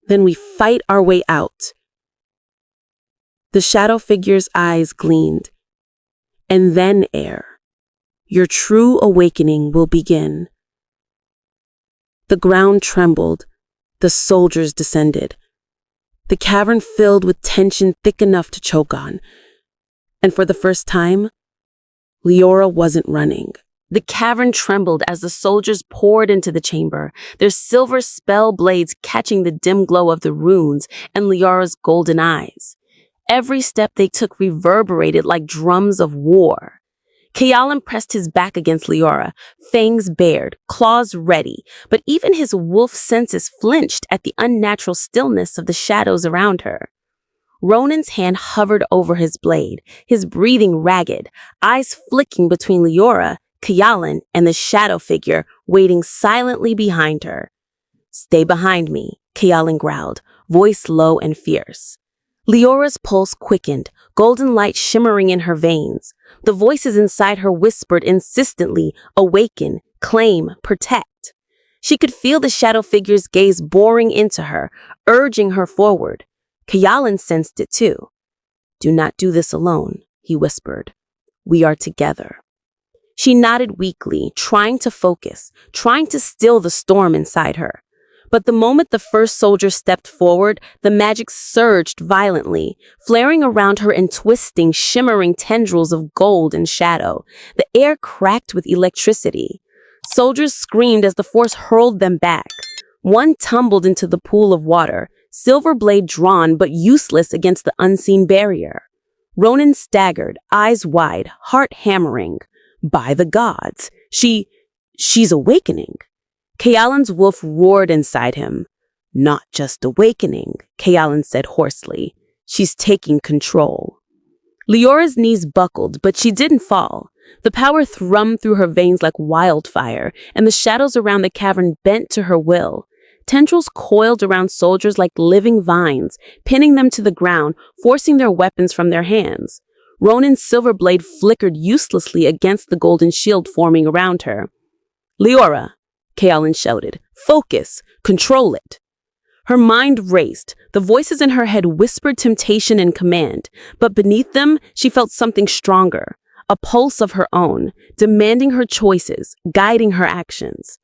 Then we fight our way out. The shadow figure's eyes gleamed. And then, heir, your true awakening will begin. The ground trembled. The soldiers descended. The cavern filled with tension thick enough to choke on. And for the first time, Leora wasn't running. The cavern trembled as the soldiers poured into the chamber, their silver spell blades catching the dim glow of the runes and Leora's golden eyes. Every step they took reverberated like drums of war. Kayalan pressed his back against Leora, fangs bared, claws ready, but even his wolf senses flinched at the unnatural stillness of the shadows around her. Ronan's hand hovered over his blade, his breathing ragged, eyes flicking between Leora, Kayalan, and the shadow figure waiting silently behind her. Stay behind me, Kayalan growled, voice low and fierce. Leora's pulse quickened, golden light shimmering in her veins. The voices inside her whispered insistently, awaken, claim, protect. She could feel the shadow figure's gaze boring into her, urging her forward. Kayalan sensed it too. Do not do this alone, he whispered. We are together. She nodded weakly, trying to focus, trying to still the storm inside her. But the moment the first soldier stepped forward, the magic surged violently, flaring around her and twisting, shimmering tendrils of gold and shadow. The air cracked with electricity. Soldiers screamed as the force hurled them back. One tumbled into the pool of water, silver blade drawn but useless against the unseen barrier. Ronan staggered, eyes wide, heart hammering. By the gods, she's awakening. Kayalan's wolf roared inside him. Not just awakening, Kayalan said hoarsely. She's taking control. Leora's knees buckled, but she didn't fall. The power thrummed through her veins like wildfire, and the shadows around the cavern bent to her will. Tendrils coiled around soldiers like living vines, pinning them to the ground, forcing their weapons from their hands. Ronan's silver blade flickered uselessly against the golden shield forming around her. Leora, Kayalan shouted. Focus! Control it! Her mind raced. The voices in her head whispered temptation and command, but beneath them, she felt something stronger, a pulse of her own, demanding her choices, guiding her actions.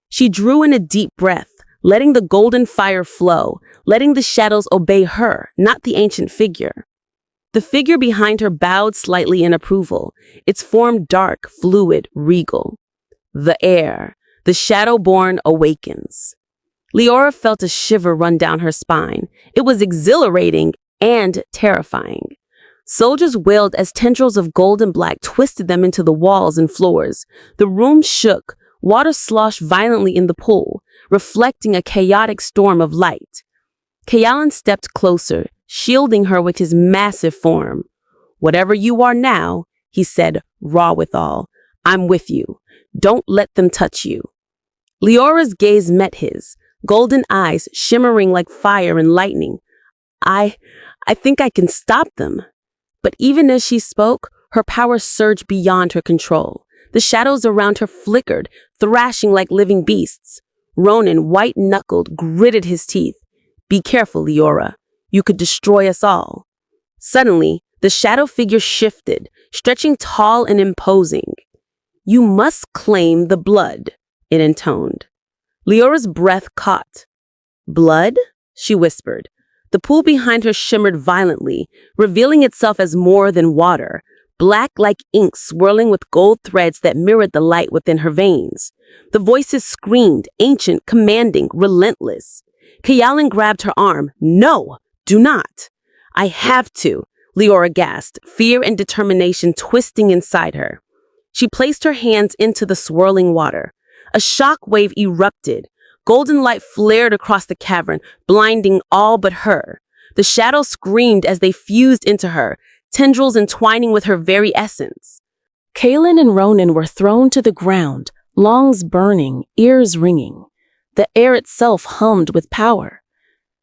She drew in a deep breath, letting the golden fire flow, letting the shadows obey her, not the ancient figure. The figure behind her bowed slightly in approval, its form dark, fluid, regal. The heir. The Shadowborn awakens. Leora felt a shiver run down her spine. It was exhilarating and terrifying. Soldiers wailed as tendrils of gold and black twisted them into the walls and floors. The room shook. Water sloshed violently in the pool, reflecting a chaotic storm of light. Kayalan stepped closer, shielding her with his massive form. Whatever you are now, he said, raw withal, I'm with you. Don't let them touch you. Leora's gaze met his, golden eyes shimmering like fire and lightning. I think I can stop them. But even as she spoke, her power surged beyond her control. The shadows around her flickered, thrashing like living beasts. Ronan, white-knuckled, gritted his teeth. Be careful, Leora. you could destroy us all. Suddenly, the shadow figure shifted, stretching tall and imposing. You must claim the blood, it intoned. Leora's breath caught. Blood? She whispered. The pool behind her shimmered violently, revealing itself as more than water, black like ink swirling with gold threads that mirrored the light within her veins. The voices screamed, ancient, commanding, relentless. Kayalin grabbed her arm. No, do not. I have to, Leora gasped, fear and determination twisting inside her. She placed her hands into the swirling water. A shock wave erupted. Golden light flared across the cavern, blinding all but her. The shadows screamed as they fused into her, tendrils entwining with her very essence. Kaylin and Ronan were thrown to the ground, lungs burning, ears ringing. The air itself hummed with power.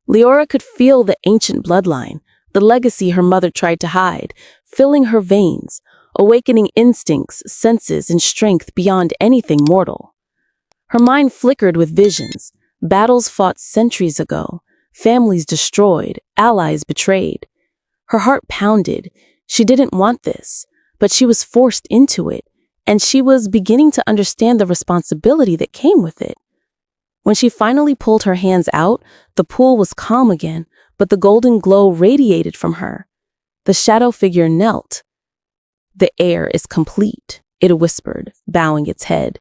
Leora could feel the ancient bloodline, the legacy her mother tried to hide, filling her veins, awakening instincts, senses, and strength beyond anything mortal. Her mind flickered with visions, battles fought centuries ago, families destroyed, allies betrayed. Her heart pounded. She didn't want this, but she was forced into it, and she was beginning to understand the responsibility that came with it. When she finally pulled her hands out, the pool was calm again, but the golden glow radiated from her. The shadow figure knelt. The heir is complete, it whispered, bowing its head.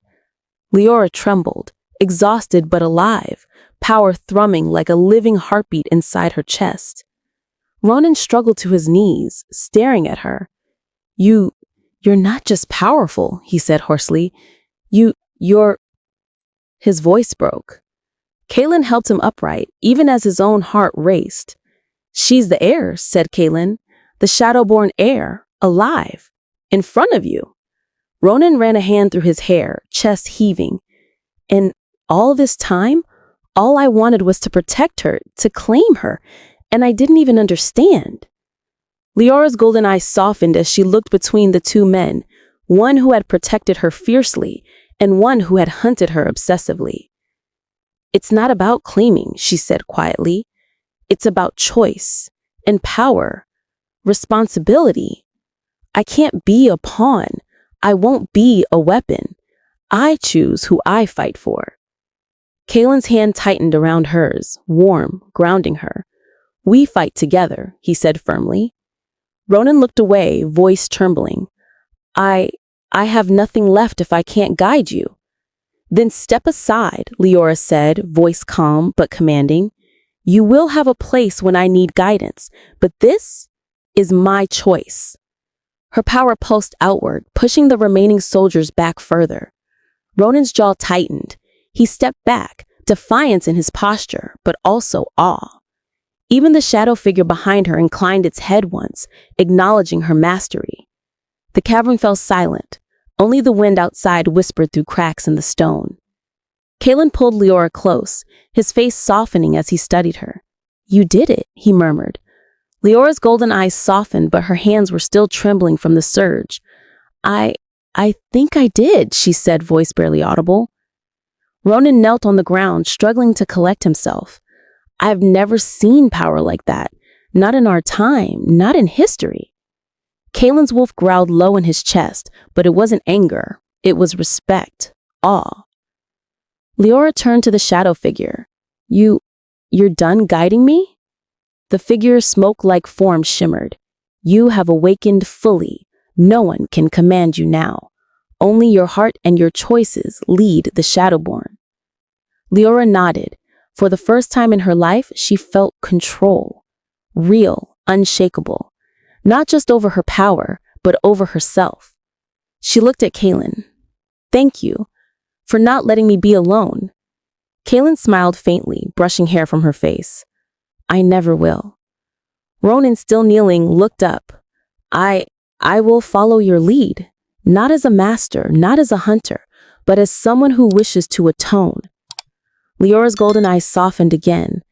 Leora trembled, exhausted but alive, power thrumming like a living heartbeat inside her chest. Ronan struggled to his knees, staring at her. You're not just powerful, he said hoarsely. You're... His voice broke. Kaylin helped him upright, even as his own heart raced. She's the heir, said Kaylin. The Shadowborn heir, alive, in front of you. Ronan ran a hand through his hair, chest heaving. And all this time, all I wanted was to protect her, to claim her, and I didn't even understand. Leora's golden eyes softened as she looked between the two men, one who had protected her fiercely and one who had hunted her obsessively. It's not about claiming, she said quietly. It's about choice and power, responsibility. I can't be a pawn. I won't be a weapon. I choose who I fight for. Kaylin's hand tightened around hers, warm, grounding her. We fight together, he said firmly. Ronan looked away, voice trembling. I have nothing left if I can't guide you. Then step aside, Leora said, voice calm but commanding. You will have a place when I need guidance, but this is my choice. Her power pulsed outward, pushing the remaining soldiers back further. Ronan's jaw tightened. He stepped back, defiance in his posture, but also awe. Even the shadow figure behind her inclined its head once, acknowledging her mastery. The cavern fell silent. Only the wind outside whispered through cracks in the stone. Kaylin pulled Leora close, his face softening as he studied her. You did it, he murmured. Leora's golden eyes softened, but her hands were still trembling from the surge. I think I did, she said, voice barely audible. Ronan knelt on the ground, struggling to collect himself. I've never seen power like that. Not in our time, not in history. Kaylin's wolf growled low in his chest, but it wasn't anger. It was respect, awe. Leora turned to the shadow figure. You're done guiding me? The figure's smoke-like form shimmered. You have awakened fully. No one can command you now. Only your heart and your choices lead the Shadowborn. Leora nodded. For the first time in her life, she felt control. Real, unshakable. Not just over her power, but over herself. She looked at Kaylin. Thank you for not letting me be alone. Kaylin smiled faintly, brushing hair from her face. I never will. Ronan, still kneeling, looked up. I will follow your lead, not as a master, not as a hunter, but as someone who wishes to atone. Leora's golden eyes softened again.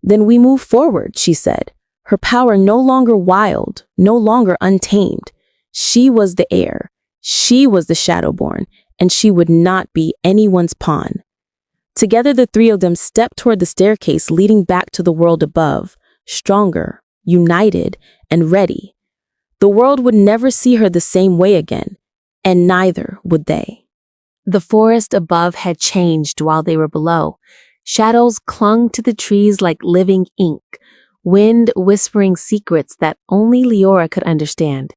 Then we move forward, she said, her power no longer wild, no longer untamed. She was the heir. She was the Shadowborn, and she would not be anyone's pawn. Together, the three of them stepped toward the staircase leading back to the world above, stronger, united, and ready. The world would never see her the same way again, and neither would they. The forest above had changed while they were below. Shadows clung to the trees like living ink, wind whispering secrets that only Leora could understand.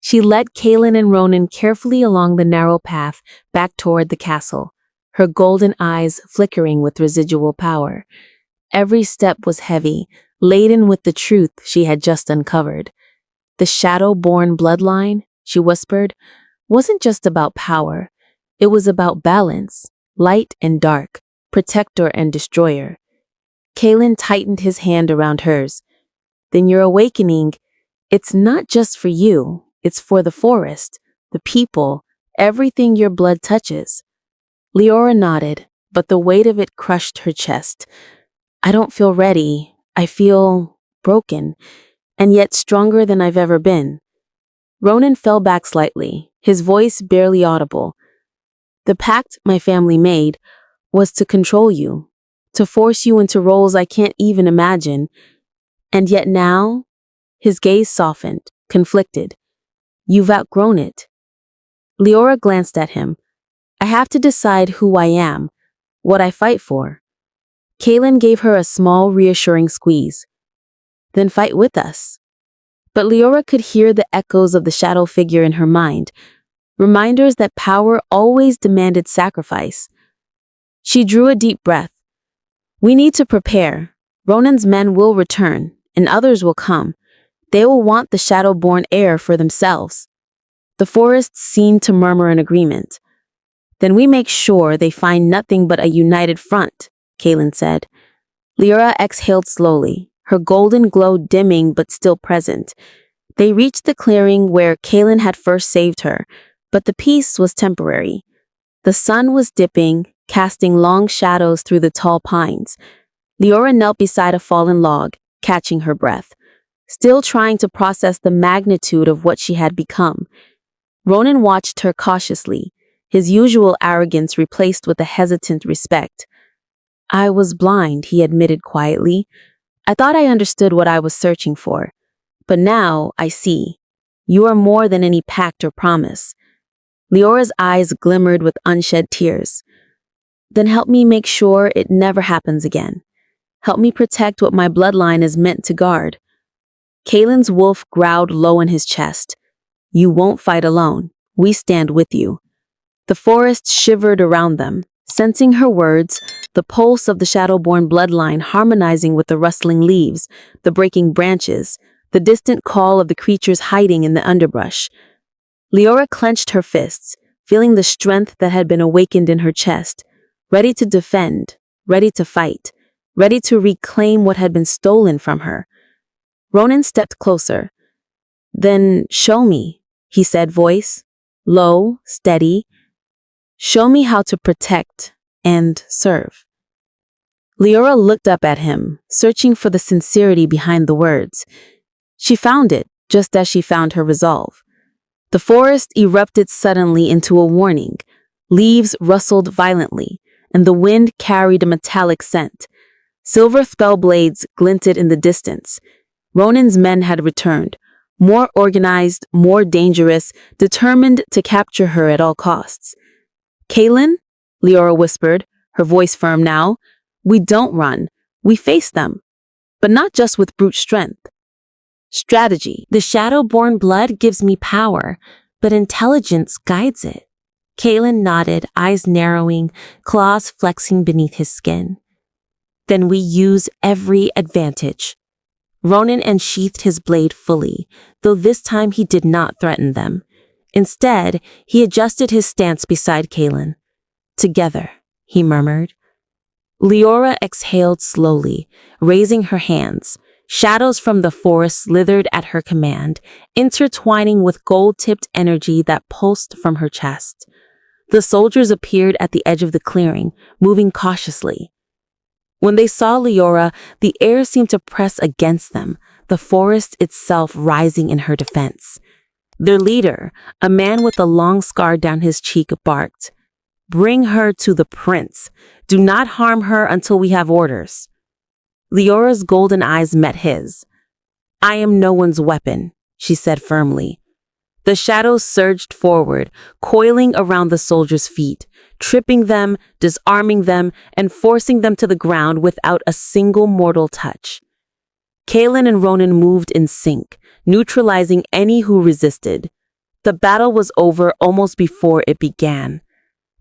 She led Kaylin and Ronan carefully along the narrow path back toward the castle, her golden eyes flickering with residual power. Every step was heavy, laden with the truth she had just uncovered. The shadow-born bloodline, she whispered, wasn't just about power. It was about balance, light and dark, protector and destroyer. Kaylin tightened his hand around hers. Then your awakening, it's not just for you. It's for the forest, the people, everything your blood touches. Leora nodded, but the weight of it crushed her chest. I don't feel ready. I feel broken, and yet stronger than I've ever been. Ronan fell back slightly, his voice barely audible. The pact my family made was to control you, to force you into roles I can't even imagine. And yet now, his gaze softened, conflicted. You've outgrown it. Leora glanced at him. I have to decide who I am, what I fight for. Kaylin gave her a small, reassuring squeeze. Then fight with us. But Leora could hear the echoes of the shadow figure in her mind, reminders that power always demanded sacrifice. She drew a deep breath. We need to prepare. Ronan's men will return, and others will come. They will want the shadow-born heir for themselves. The forest seemed to murmur in agreement. Then we make sure they find nothing but a united front, Kaylin said. Leora exhaled slowly, her golden glow dimming but still present. They reached the clearing where Kaylin had first saved her, but the peace was temporary. The sun was dipping, casting long shadows through the tall pines. Leora knelt beside a fallen log, catching her breath, still trying to process the magnitude of what she had become. Ronan watched her cautiously, his usual arrogance replaced with a hesitant respect. I was blind, he admitted quietly. I thought I understood what I was searching for. But now I see. You are more than any pact or promise. Leora's eyes glimmered with unshed tears. Then help me make sure it never happens again. Help me protect what my bloodline is meant to guard. Kaylin's wolf growled low in his chest. You won't fight alone. We stand with you. The forest shivered around them, sensing her words, the pulse of the shadow-born bloodline harmonizing with the rustling leaves, the breaking branches, the distant call of the creatures hiding in the underbrush. Leora clenched her fists, feeling the strength that had been awakened in her chest, ready to defend, ready to fight, ready to reclaim what had been stolen from her. Ronan stepped closer. Then show me, he said, voice low, steady. Show me how to protect and serve. Leora looked up at him, searching for the sincerity behind the words. She found it, just as she found her resolve. The forest erupted suddenly into a warning. Leaves rustled violently, and the wind carried a metallic scent. Silver spell blades glinted in the distance. Ronan's men had returned, more organized, more dangerous, determined to capture her at all costs. Kaylin, Leora whispered, her voice firm now, we don't run, we face them. But not just with brute strength. Strategy. The shadow-born blood gives me power, but intelligence guides it. Kaylin nodded, eyes narrowing, claws flexing beneath his skin. Then we use every advantage. Ronan unsheathed his blade fully, though this time he did not threaten them. Instead, he adjusted his stance beside Kaylin. Together, he murmured. Leora exhaled slowly, raising her hands. Shadows from the forest slithered at her command, intertwining with gold-tipped energy that pulsed from her chest. The soldiers appeared at the edge of the clearing, moving cautiously. When they saw Leora, the air seemed to press against them, the forest itself rising in her defense. Their leader, a man with a long scar down his cheek, barked, "Bring her to the prince. Do not harm her until we have orders." Leora's golden eyes met his. "I am no one's weapon," she said firmly. The shadows surged forward, coiling around the soldiers' feet, tripping them, disarming them, and forcing them to the ground without a single mortal touch. Kaelin and Ronan moved in sync, neutralizing any who resisted. The battle was over almost before it began.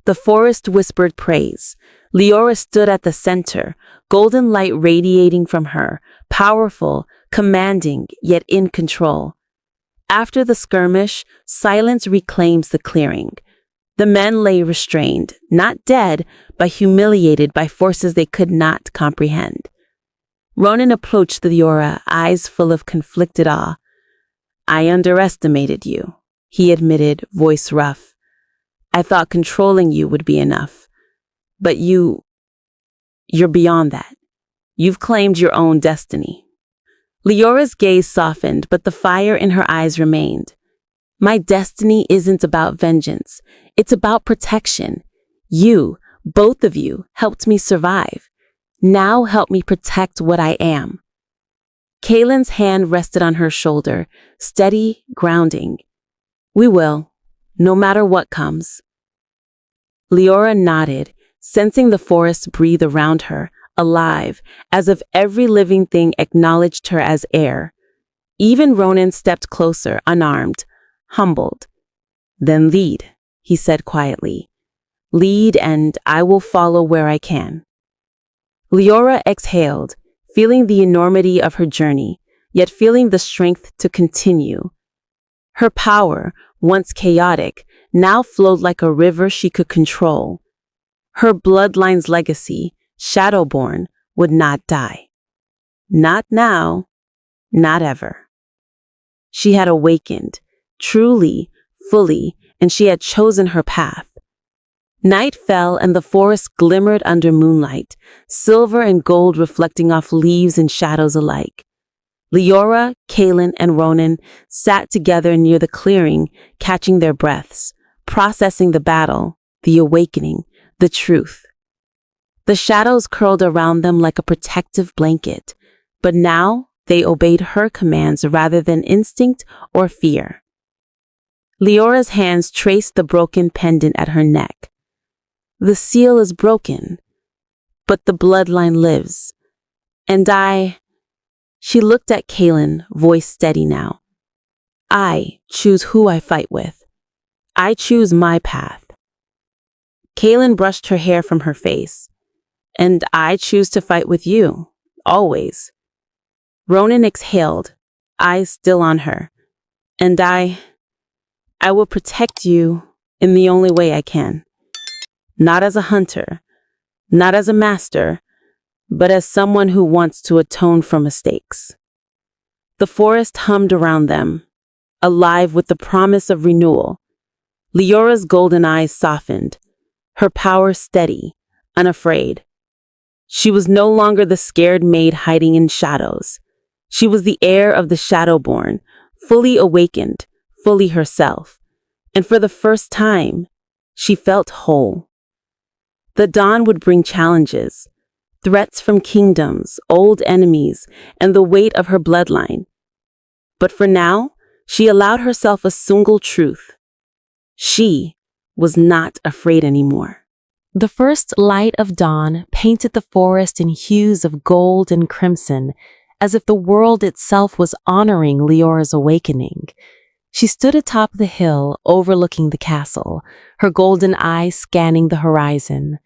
The forest whispered praise. Leora stood at the center, golden light radiating from her, powerful, commanding, yet in control. After the skirmish, silence reclaims the clearing. The men lay restrained, not dead, but humiliated by forces they could not comprehend. Ronan approached Leora, eyes full of conflicted awe. "I underestimated you," he admitted, voice rough. "I thought controlling you would be enough. But you're beyond that. You've claimed your own destiny." Leora's gaze softened, but the fire in her eyes remained. "My destiny isn't about vengeance. It's about protection. You, both of you, helped me survive. Now help me protect what I am." Kaelin's hand rested on her shoulder, steady, grounding. "We will, no matter what comes." Leora nodded, sensing the forest breathe around her, alive, as if every living thing acknowledged her as heir. Even Ronan stepped closer, unarmed, humbled. "Then lead," he said quietly. "Lead, and I will follow where I can." Leora exhaled, feeling the enormity of her journey, yet feeling the strength to continue. Her power, once chaotic, now flowed like a river she could control. Her bloodline's legacy, Shadowborn, would not die. Not now, not ever. She had awakened, truly, fully, and she had chosen her path. Night fell and the forest glimmered under moonlight, silver and gold reflecting off leaves and shadows alike. Leora, Kaelin, and Ronan sat together near the clearing, catching their breaths, processing the battle, the awakening, the truth. The shadows curled around them like a protective blanket, but now they obeyed her commands rather than instinct or fear. Leora's hands traced the broken pendant at her neck. "The seal is broken, but the bloodline lives. And She looked at Kaelin, voice steady now. "I choose who I fight with. I choose my path." Kaelin brushed her hair from her face. "And I choose to fight with you, always." Ronan exhaled, eyes still on her. "And I will protect you in the only way I can. Not as a hunter, not as a master, but as someone who wants to atone for mistakes." The forest hummed around them, alive with the promise of renewal. Leora's golden eyes softened, her power steady, unafraid. She was no longer the scared maid hiding in shadows. She was the heir of the Shadowborn, fully awakened, fully herself. And for the first time, she felt whole. The dawn would bring challenges, threats from kingdoms, old enemies, and the weight of her bloodline. But for now, she allowed herself a single truth. She was not afraid anymore. The first light of dawn painted the forest in hues of gold and crimson, as if the world itself was honoring Leora's awakening. She stood atop the hill overlooking the castle, her golden eyes scanning the horizon.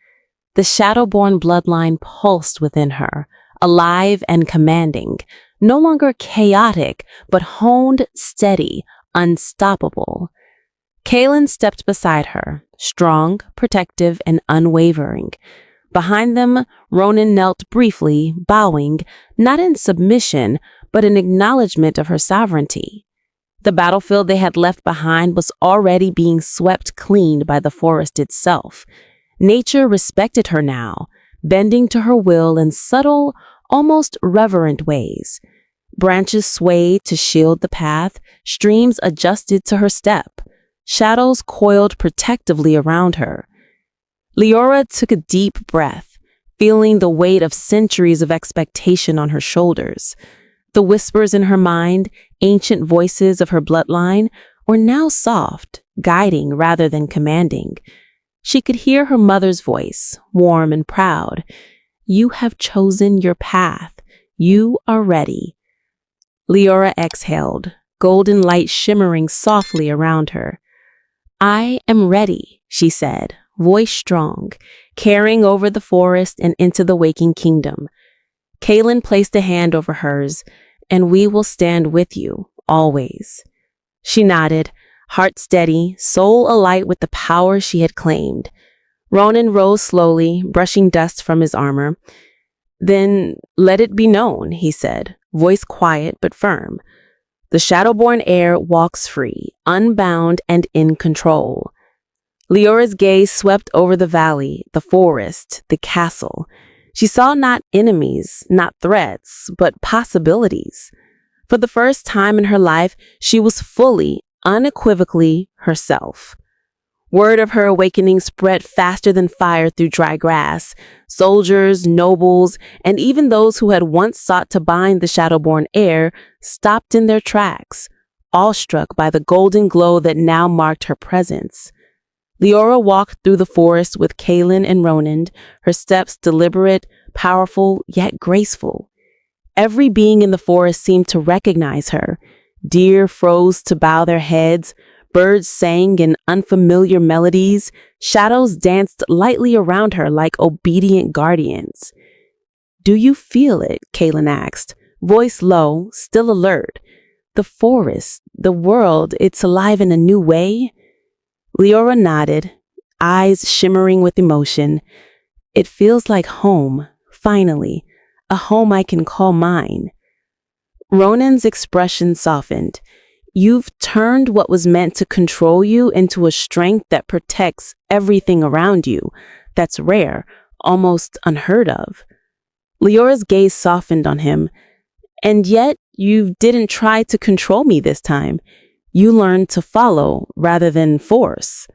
The Shadowborn bloodline pulsed within her, alive and commanding, no longer chaotic, but honed, steady, unstoppable. Kaelin stepped beside her, strong, protective, and unwavering. Behind them, Ronan knelt briefly, bowing, not in submission, but in acknowledgement of her sovereignty. The battlefield they had left behind was already being swept clean by the forest itself. Nature respected her now, bending to her will in subtle, almost reverent ways. Branches swayed to shield the path, streams adjusted to her step. Shadows coiled protectively around her. Leora took a deep breath, feeling the weight of centuries of expectation on her shoulders. The whispers in her mind, ancient voices of her bloodline, were now soft, guiding rather than commanding. She could hear her mother's voice, warm and proud. "You have chosen your path. You are ready." Leora exhaled, golden light shimmering softly around her. "I am ready," she said, voice strong, carrying over the forest and into the waking kingdom. Kaylin placed a hand over hers. "And we will stand with you, always." She nodded, heart steady, soul alight with the power she had claimed. Ronan rose slowly, brushing dust from his armor. "Then let it be known," he said, voice quiet but firm. "The Shadowborn heir walks free, unbound and in control." Leora's gaze swept over the valley, the forest, the castle. She saw not enemies, not threats, but possibilities. For the first time in her life, she was fully, unequivocally herself. Word of her awakening spread faster than fire through dry grass. Soldiers, nobles, and even those who had once sought to bind the Shadowborn heir stopped in their tracks, awestruck by the golden glow that now marked her presence. Leora walked through the forest with Kaylin and Ronan, her steps deliberate, powerful, yet graceful. Every being in the forest seemed to recognize her. Deer froze to bow their heads, birds sang in unfamiliar melodies, shadows danced lightly around her like obedient guardians. "Do you feel it?" Kaylin asked, voice low, still alert. "The forest, the world, it's alive in a new way?" Leora nodded, eyes shimmering with emotion. "It feels like home, finally, a home I can call mine." Ronan's expression softened. "You've turned what was meant to control you into a strength that protects everything around you. That's rare, almost unheard of." Leora's gaze softened on him. "And yet, you didn't try to control me this time. You learned to follow rather than force."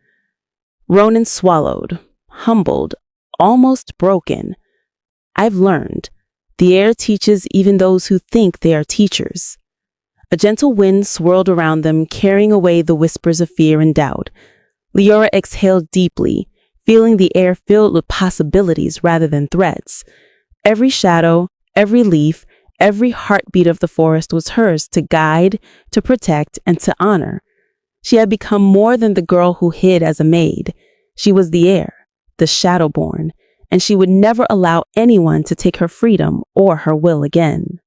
Ronan swallowed, humbled, almost broken. "I've learned. The air teaches even those who think they are teachers." A gentle wind swirled around them, carrying away the whispers of fear and doubt. Leora exhaled deeply, feeling the air filled with possibilities rather than threats. Every shadow, every leaf, every heartbeat of the forest was hers to guide, to protect, and to honor. She had become more than the girl who hid as a maid. She was the heir, the Shadowborn, and she would never allow anyone to take her freedom or her will again.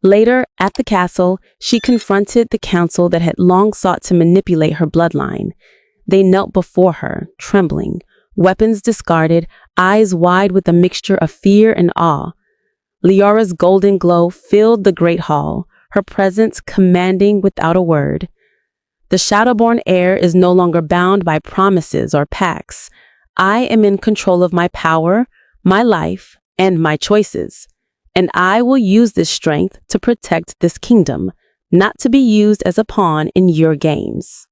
Later, at the castle, she confronted the council that had long sought to manipulate her bloodline. They knelt before her, trembling, weapons discarded, eyes wide with a mixture of fear and awe. Leora's golden glow filled the great hall, her presence commanding without a word. "The Shadowborn heir is no longer bound by promises or pacts. I am in control of my power, my life, and my choices. And I will use this strength to protect this kingdom, not to be used as a pawn in your games."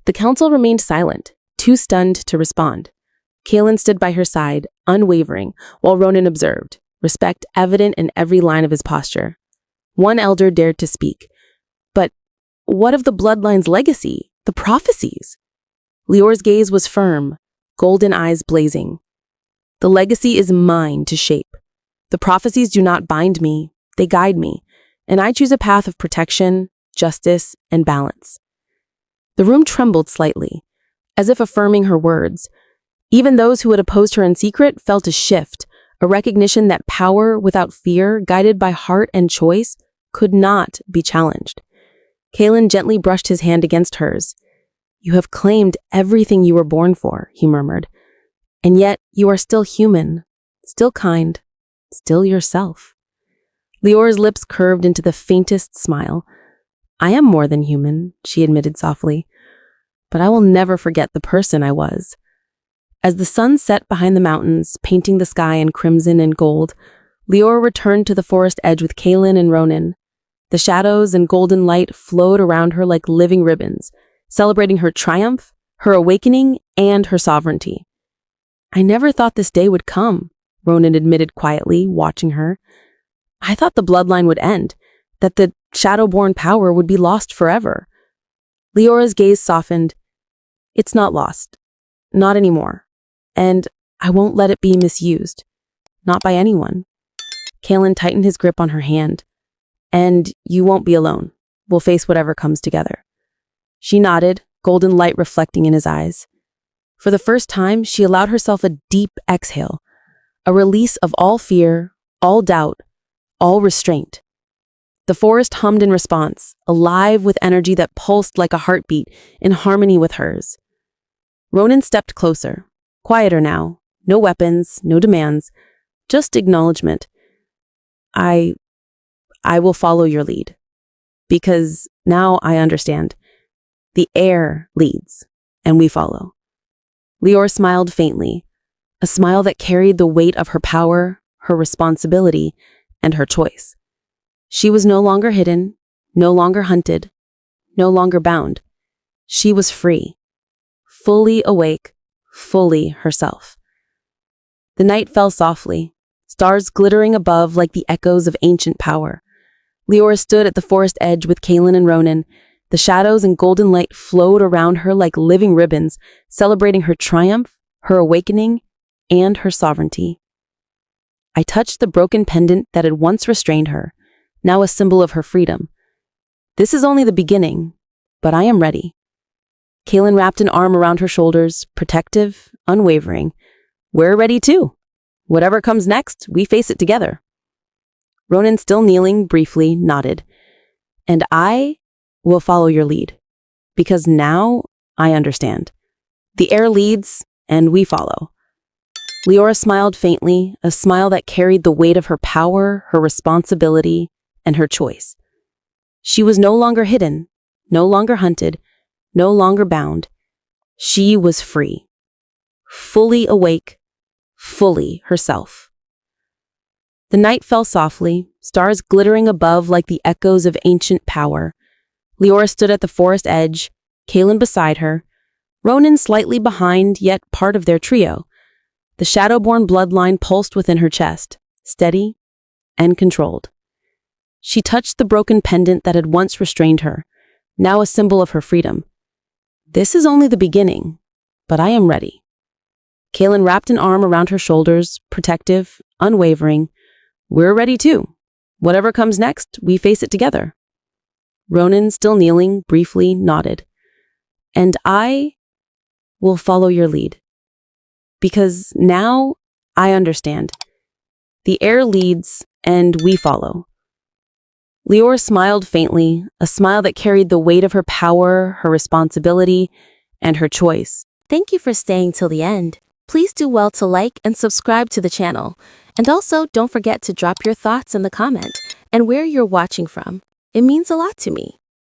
The council remained silent, too stunned to respond. Kaylin stood by her side, unwavering, while Ronan observed, respect evident in every line of his posture. One elder dared to speak. "But what of the bloodline's legacy, the prophecies?" Leora's gaze was firm, golden eyes blazing. "The legacy is mine to shape. The prophecies do not bind me, they guide me, and I choose a path of protection, justice, and balance." The room trembled slightly, as if affirming her words. Even those who had opposed her in secret felt a shift, a recognition that power without fear, guided by heart and choice, could not be challenged. Kaylin gently brushed his hand against hers. "You have claimed everything you were born for," he murmured. "And yet you are still human, still kind, still yourself." Leora's lips curved into the faintest smile. "I am more than human," she admitted softly, "but I will never forget the person I was." As the sun set behind the mountains, painting the sky in crimson and gold, Leora returned to the forest edge with Kaylin and Ronan. The shadows and golden light flowed around her like living ribbons, celebrating her triumph, her awakening, and her sovereignty. I never thought this day would come, Ronan admitted quietly, watching her. I thought the bloodline would end, that the Shadowborn power would be lost forever. Leora's gaze softened. It's not lost. Not anymore. And I won't let it be misused. Not by anyone. Kalen tightened his grip on her hand. And you won't be alone. We'll face whatever comes together. She nodded, golden light reflecting in his eyes. For the first time, she allowed herself a deep exhale, a release of all fear, all doubt, all restraint. The forest hummed in response, alive with energy that pulsed like a heartbeat in harmony with hers. Ronan stepped closer, quieter now, no weapons, no demands, just acknowledgement. I will follow your lead. Because now I understand. The air leads, and we follow. Leora smiled faintly, a smile that carried the weight of her power, her responsibility, and her choice. She was no longer hidden, no longer hunted, no longer bound. She was free, fully awake, fully herself. The night fell softly, stars glittering above like the echoes of ancient power. Leora stood at the forest edge with Kalen and Ronan. The shadows and golden light flowed around her like living ribbons, celebrating her triumph, her awakening, and her sovereignty. I touched the broken pendant that had once restrained her, now a symbol of her freedom. This is only the beginning, but I am ready. Kalen wrapped an arm around her shoulders, protective, unwavering. We're ready too. Whatever comes next, we face it together. Ronan, still kneeling, briefly nodded. And I will follow your lead. Because now I understand. The air leads, and we follow. Leora smiled faintly, a smile that carried the weight of her power, her responsibility, and her choice. She was no longer hidden, no longer hunted, no longer bound. She was free. Fully awake, fully herself. The night fell softly, stars glittering above like the echoes of ancient power. Leora stood at the forest edge, Kalen beside her, Ronan slightly behind, yet part of their trio. The Shadowborn bloodline pulsed within her chest, steady and controlled. She touched the broken pendant that had once restrained her, now a symbol of her freedom. This is only the beginning, but I am ready. Kalen wrapped an arm around her shoulders, protective, unwavering. We're ready too. Whatever comes next, we face it together. Ronan, still kneeling, briefly nodded. And I will follow your lead. Because now I understand. The air leads, and we follow. Leora smiled faintly, a smile that carried the weight of her power, her responsibility, and her choice. Thank you for staying till the end. Please do well to like and subscribe to the channel. And also, don't forget to drop your thoughts in the comment and where you're watching from. It means a lot to me.